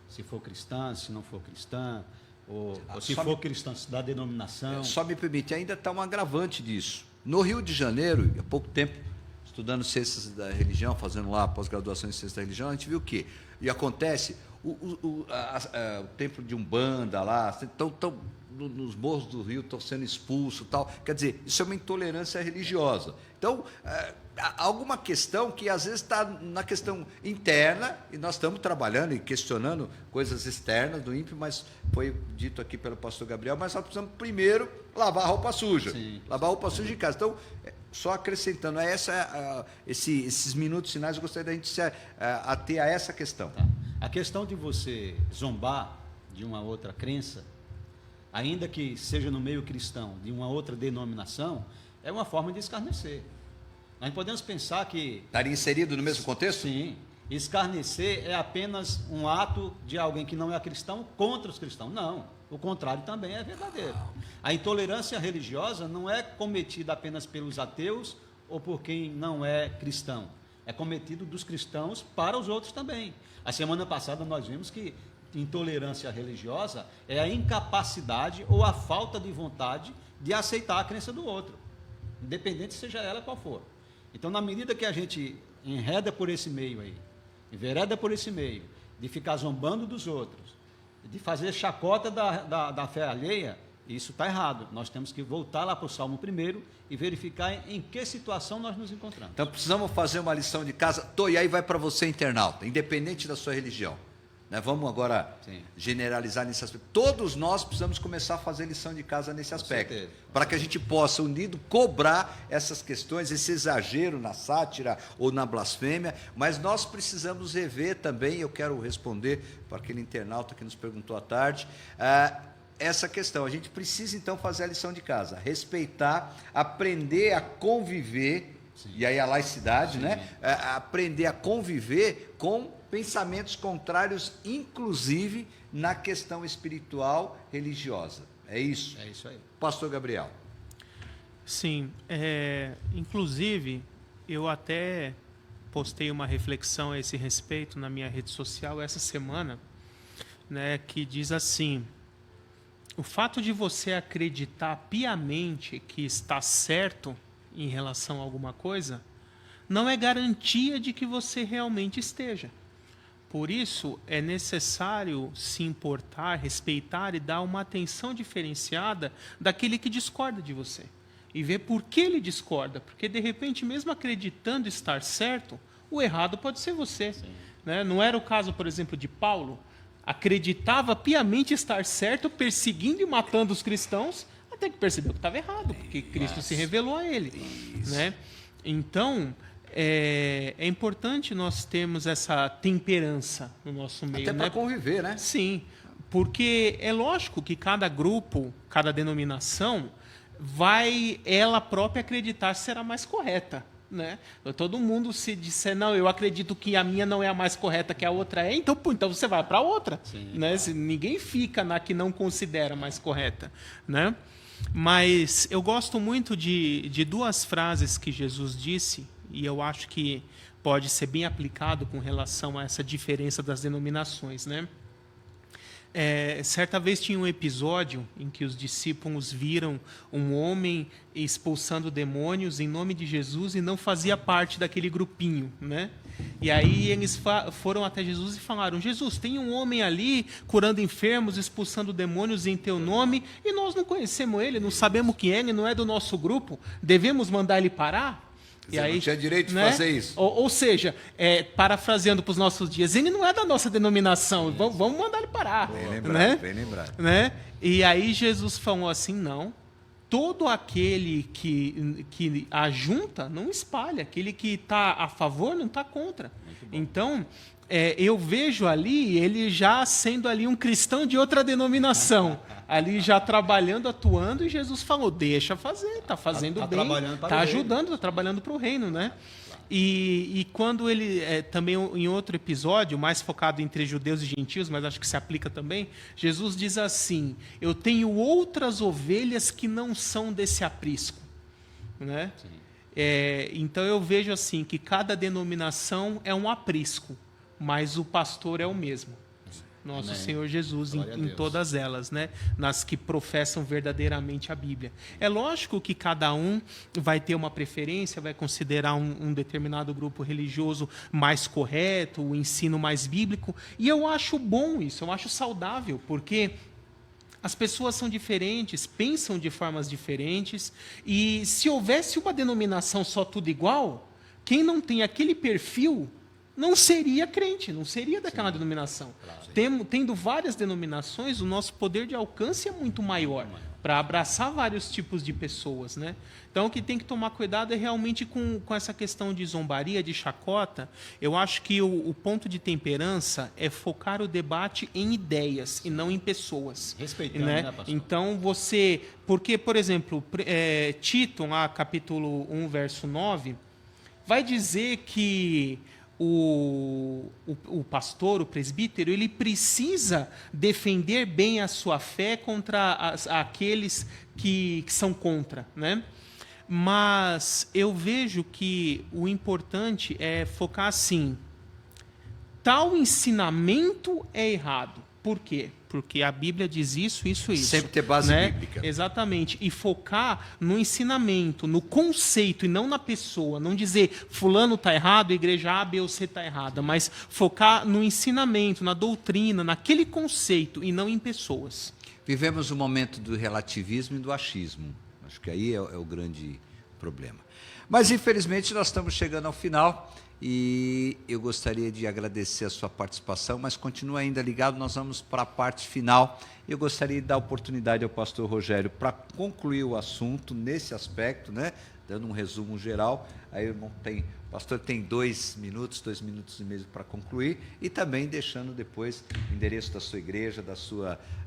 se for cristã, se não for cristã, ou se for cristã da denominação. Só me permite, ainda está um agravante disso. No Rio de Janeiro, há pouco tempo, estudando ciências da religião, fazendo lá pós-graduação em ciências da religião, a gente viu o quê? E acontece, o templo de Umbanda lá, estão nos morros do Rio, estão sendo expulsos e tal. Quer dizer, isso é uma intolerância religiosa. Então, há alguma questão que às vezes está na questão interna, e nós estamos trabalhando e questionando coisas externas do ímpio, mas foi dito aqui pelo pastor Gabriel, mas nós precisamos primeiro lavar a roupa suja. Sim. Lavar a roupa suja em casa. Então, só acrescentando, esses minutos finais, eu gostaria da gente se ater a essa questão. Tá. A questão de você zombar de uma outra crença, ainda que seja no meio cristão, de uma outra denominação, é uma forma de escarnecer. Nós podemos pensar que... Estaria inserido no mesmo contexto? Sim. Escarnecer é apenas um ato de alguém que não é cristão contra os cristãos. Não, o contrário também é verdadeiro. A intolerância religiosa não é cometida apenas pelos ateus ou por quem não é cristão. É cometido dos cristãos para os outros também. A semana passada nós vimos que intolerância religiosa é a incapacidade ou a falta de vontade de aceitar a crença do outro, independente seja ela qual for. Então, na medida que a gente enreda por esse meio aí, envereda por esse meio, de ficar zombando dos outros, de fazer chacota da fé alheia, isso está errado. Nós temos que voltar lá para o Salmo 1 e verificar em que situação nós nos encontramos. Então, precisamos fazer uma lição de casa. E aí vai para você, internauta, independente da sua religião. Né? Vamos agora generalizar nesse aspecto. Todos nós precisamos começar a fazer lição de casa nesse aspecto, para que a gente possa, unido, cobrar essas questões, esse exagero na sátira ou na blasfêmia, mas nós precisamos rever também, eu quero responder para aquele internauta que nos perguntou à tarde, essa questão. A gente precisa então fazer a lição de casa, respeitar, aprender a conviver, e aí a laicidade, né? Aprender a conviver com pensamentos contrários, inclusive na questão espiritual religiosa. É isso? É isso aí. Pastor Gabriel. Sim, inclusive eu até postei uma reflexão a esse respeito na minha rede social essa semana, né, que diz assim: o fato de você acreditar piamente que está certo em relação a alguma coisa não é garantia de que você realmente esteja. Por isso, é necessário se importar, respeitar e dar uma atenção diferenciada daquele que discorda de você. E ver por que ele discorda. Porque, de repente, mesmo acreditando estar certo, o errado pode ser você. Né? Não era o caso, por exemplo, de Paulo. Acreditava piamente estar certo, perseguindo e matando os cristãos, até que percebeu que estava errado, porque Cristo se revelou a ele. Né? Então... É importante nós termos essa temperança no nosso meio. Até para conviver, né? Sim, porque é lógico que cada grupo, cada denominação, vai ela própria acreditar será mais correta. Né? Todo mundo se disser, não, eu acredito que a minha não é a mais correta, que a outra é, então você vai para a outra. Sim, né? Claro. Ninguém fica na que não considera mais correta. Né? Mas eu gosto muito de duas frases que Jesus disse, e eu acho que pode ser bem aplicado com relação a essa diferença das denominações, né? Certa vez tinha um episódio em que os discípulos viram um homem expulsando demônios em nome de Jesus e não fazia parte daquele grupinho, né? E aí eles foram até Jesus e falaram: Jesus, tem um homem ali curando enfermos, expulsando demônios em teu nome, e nós não conhecemos ele, não sabemos quem é, ele não é do nosso grupo, devemos mandar ele parar? Você não tinha direito de fazer isso. Ou seja, parafraseando para os nossos dias, ele não é da nossa denominação, vamos mandar ele parar. Bem lembrado, né? bem lembrado. Né? E aí Jesus falou assim, não, todo aquele que ajunta não espalha, aquele que está a favor não está contra. Então, eu vejo ali ele já sendo ali um cristão de outra denominação, ali já trabalhando, atuando, e Jesus falou, deixa fazer, está fazendo bem, está ajudando, está trabalhando para o reino, né? E quando ele, também em outro episódio, mais focado entre judeus e gentios, mas acho que se aplica também, Jesus diz assim, eu tenho outras ovelhas que não são desse aprisco. Né? Então eu vejo assim, que cada denominação é um aprisco, mas o pastor é o mesmo. Nosso Amém. Senhor Jesus, em todas elas, né? Nas que professam verdadeiramente a Bíblia. É lógico que cada um vai ter uma preferência, vai considerar um determinado grupo religioso mais correto, o ensino mais bíblico, e eu acho bom isso, eu acho saudável, porque as pessoas são diferentes, pensam de formas diferentes, e se houvesse uma denominação só tudo igual, quem não tem aquele perfil não seria crente, não seria daquela denominação. Claro. Tendo várias denominações, o nosso poder de alcance é muito maior. para abraçar vários tipos de pessoas, né? Então, o que tem que tomar cuidado é realmente com essa questão de zombaria, de chacota. Eu acho que o ponto de temperança é focar o debate em ideias e não em pessoas. Respeitando, né, pastor? Então, porque, por exemplo, Tito, lá, capítulo 1, verso 9, vai dizer que o pastor, o presbítero, ele precisa defender bem a sua fé contra aqueles que são contra, né? Mas eu vejo que o importante é focar assim: tal ensinamento é errado. Por quê? Porque a Bíblia diz isso. Sempre ter base bíblica. Exatamente. E focar no ensinamento, no conceito e não na pessoa. Não dizer fulano está errado, a igreja A, B ou C está errada. Mas focar no ensinamento, na doutrina, naquele conceito e não em pessoas. Vivemos um momento do relativismo e do achismo. Acho que aí é o grande problema. Mas, infelizmente, nós estamos chegando ao final e eu gostaria de agradecer a sua participação, mas continue ainda ligado, nós vamos para a parte final. Eu gostaria de dar oportunidade ao pastor Rogério para concluir o assunto nesse aspecto, né? Dando um resumo geral. Aí o pastor tem 2 minutos e meio para concluir, e também deixando depois o endereço da sua igreja,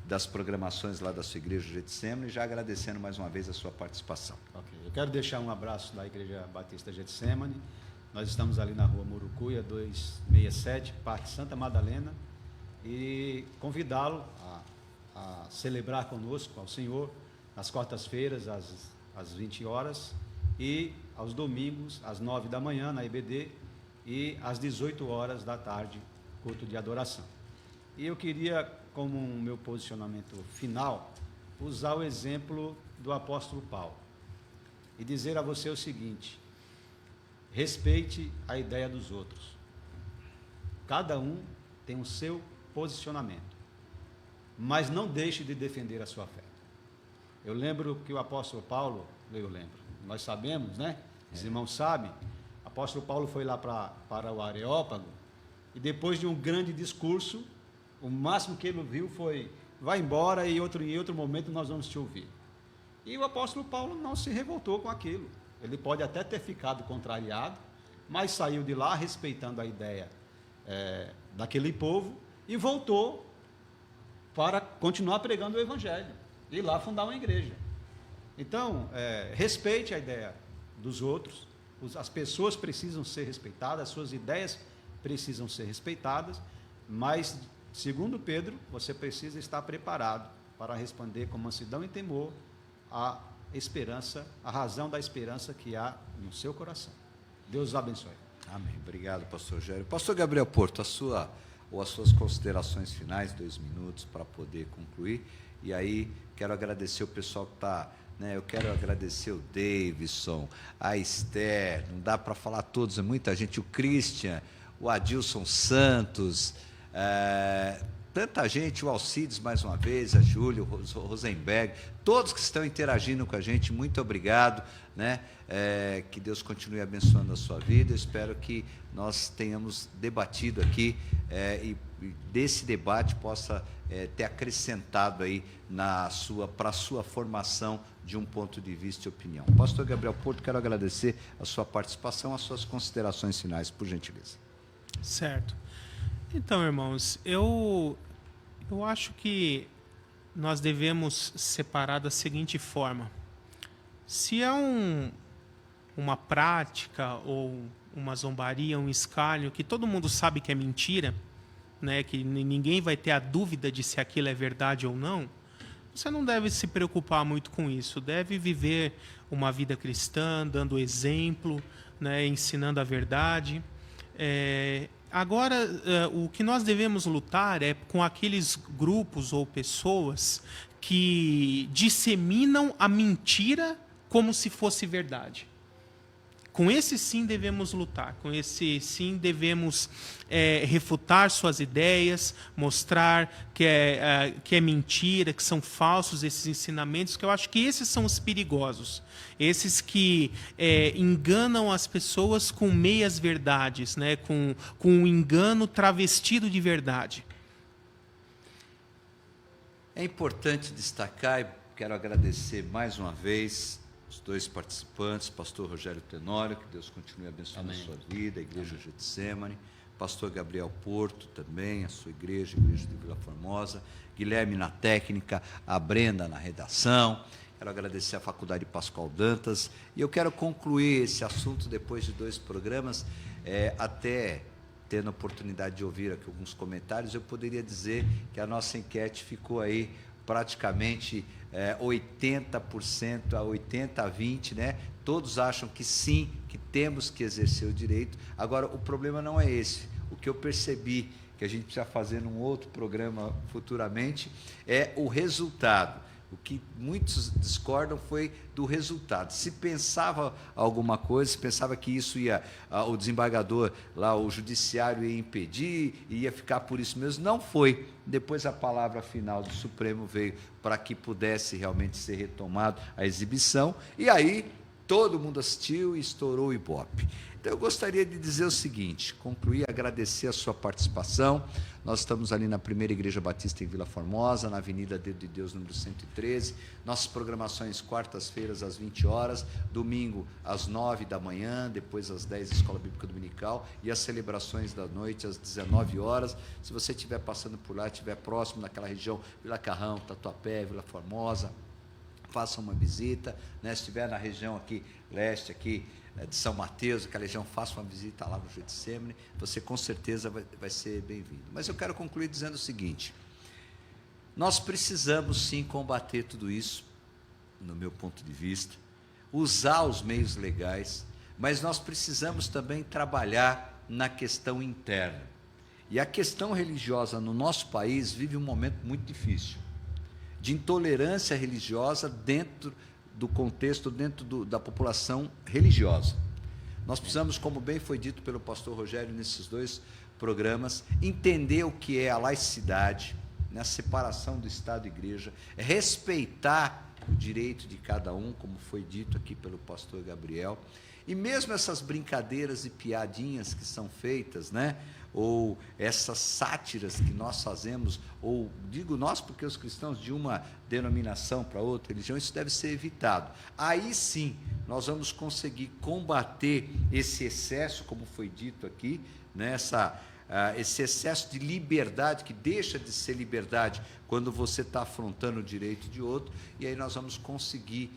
das programações lá da sua igreja Getsemane, e já agradecendo mais uma vez a sua participação. Okay. Eu quero deixar um abraço da Igreja Batista Getsemane. Nós estamos ali na rua Murucuia, 267, Parque Santa Madalena, e convidá-lo a celebrar conosco ao Senhor nas quartas-feiras, às 20 horas, e aos domingos, às 9 da manhã, na IBD, e às 18 horas da tarde, culto de adoração. E eu queria, como um meu posicionamento final, usar o exemplo do apóstolo Paulo e dizer a você o seguinte: respeite a ideia dos outros. Cada um tem o seu posicionamento, mas não deixe de defender a sua fé. Eu lembro que o apóstolo Paulo, nós sabemos, né? Os irmãos sabem, o apóstolo Paulo foi lá para o Areópago, e depois de um grande discurso, o máximo que ele viu foi: vai embora e em outro momento nós vamos te ouvir. E o apóstolo Paulo não se revoltou com aquilo. Ele pode até ter ficado contrariado, mas saiu de lá respeitando a ideia daquele povo e voltou para continuar pregando o evangelho e lá fundar uma igreja. Então, respeite a ideia dos outros. As pessoas precisam ser respeitadas, as suas ideias precisam ser respeitadas, mas, segundo Pedro, você precisa estar preparado para responder com mansidão e temor a esperança, a razão da esperança que há no seu coração. Deus os abençoe. Amém. Obrigado, pastor Rogério. Pastor Gabriel Porto, as suas considerações finais, 2 minutos para poder concluir. E aí, quero agradecer o pessoal que está, né? Eu quero agradecer o Davidson, a Esther, não dá para falar todos, é muita gente, o Christian, o Adilson Santos, tanta gente, o Alcides mais uma vez, a Júlia, o Rosenberg, todos que estão interagindo com a gente, muito obrigado, né? Que Deus continue abençoando a sua vida. Eu espero que nós tenhamos debatido aqui e desse debate possa ter acrescentado aí para a sua formação de um ponto de vista e opinião. Pastor Gabriel Porto, quero agradecer a sua participação, as suas considerações finais, por gentileza. Certo. Então, irmãos, eu acho que nós devemos separar da seguinte forma: se é uma prática ou uma zombaria, um escárnio que todo mundo sabe que é mentira, né, que ninguém vai ter a dúvida de se aquilo é verdade ou não, você não deve se preocupar muito com isso. Deve viver uma vida cristã, dando exemplo, né, ensinando a verdade. Agora, o que nós devemos lutar é com aqueles grupos ou pessoas que disseminam a mentira como se fosse verdade. Com esse sim devemos lutar, com esse sim devemos refutar suas ideias, mostrar que é mentira, que são falsos esses ensinamentos, que eu acho que esses são os perigosos. Esses que enganam as pessoas com meias verdades, né? com um engano travestido de verdade. É importante destacar quero agradecer mais uma vez os dois participantes, pastor Rogério Tenório, que Deus continue abençoando Amém. a sua vida, a igreja Getsemane, pastor Gabriel Porto também, a sua igreja, a igreja de Vila Formosa, Guilherme na técnica, a Brenda na redação. Quero agradecer à Faculdade Pascoal Dantas, e eu quero concluir esse assunto depois de 2 programas, até tendo a oportunidade de ouvir aqui alguns comentários, eu poderia dizer que a nossa enquete ficou aí praticamente 80% a 80 a 20, né? Todos acham que sim, que temos que exercer o direito. Agora, o problema não é esse. O que eu percebi que a gente precisa fazer num outro programa futuramente é o resultado. O que muitos discordam foi do resultado. Se pensava alguma coisa, se pensava que isso ia, o desembargador, lá, o judiciário ia impedir, ia ficar por isso mesmo. Não foi. Depois a palavra final do Supremo veio para que pudesse realmente ser retomado a exibição. E aí todo mundo assistiu e estourou o Ibope. Então eu gostaria de dizer o seguinte, concluir, agradecer a sua participação. Nós estamos ali na Primeira Igreja Batista em Vila Formosa, na Avenida Dedo de Deus, número 113. Nossas programações quartas-feiras às 20 horas, domingo às 9 da manhã, depois às 10 Escola Bíblica Dominical, e as celebrações da noite às 19 horas. Se você estiver passando por lá, estiver próximo daquela região, Vila Carrão, Tatuapé, Vila Formosa, faça uma visita, né? Se estiver na região aqui, leste, aqui, de São Mateus, aquela região, faça uma visita lá no Getsemane, você com certeza vai ser bem-vindo. Mas eu quero concluir dizendo o seguinte, nós precisamos sim combater tudo isso, no meu ponto de vista, usar os meios legais, mas nós precisamos também trabalhar na questão interna. E a questão religiosa no nosso país vive um momento muito difícil, de intolerância religiosa dentro do contexto, dentro da população religiosa. Nós precisamos, como bem foi dito pelo pastor Rogério nesses 2 programas, entender o que é a laicidade, né, a separação do Estado e Igreja, respeitar o direito de cada um, como foi dito aqui pelo pastor Gabriel, e mesmo essas brincadeiras e piadinhas que são feitas, né, ou essas sátiras que nós fazemos, ou digo nós porque os cristãos de uma denominação para outra religião, isso deve ser evitado. Aí sim, nós vamos conseguir combater esse excesso, como foi dito aqui, né, esse excesso de liberdade, que deixa de ser liberdade quando você está afrontando o direito de outro, e aí nós vamos conseguir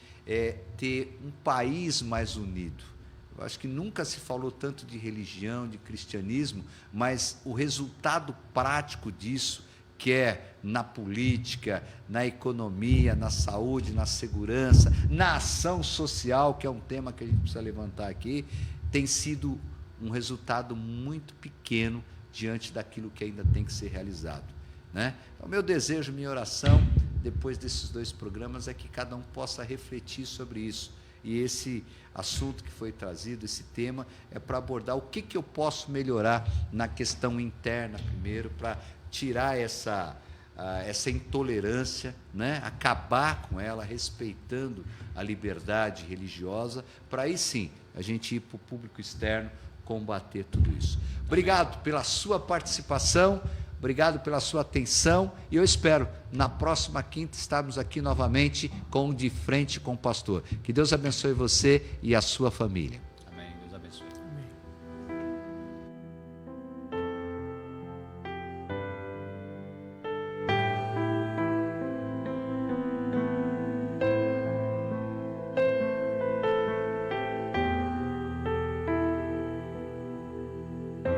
ter um país mais unido. Eu acho que nunca se falou tanto de religião, de cristianismo, mas o resultado prático disso, que é na política, na economia, na saúde, na segurança, na ação social, que é um tema que a gente precisa levantar aqui, tem sido um resultado muito pequeno diante daquilo que ainda tem que ser realizado, né? Então, meu desejo, minha oração, depois desses 2 programas, é que cada um possa refletir sobre isso. E esse assunto que foi trazido, esse tema, é para abordar o que eu posso melhorar na questão interna primeiro, para tirar essa intolerância, né? Acabar com ela, respeitando a liberdade religiosa, para aí sim a gente ir para o público externo combater tudo isso. Obrigado pela sua participação, obrigado pela sua atenção, e eu espero, na próxima quinta, estarmos aqui novamente com De Frente com o Pastor. Que Deus abençoe você e a sua família.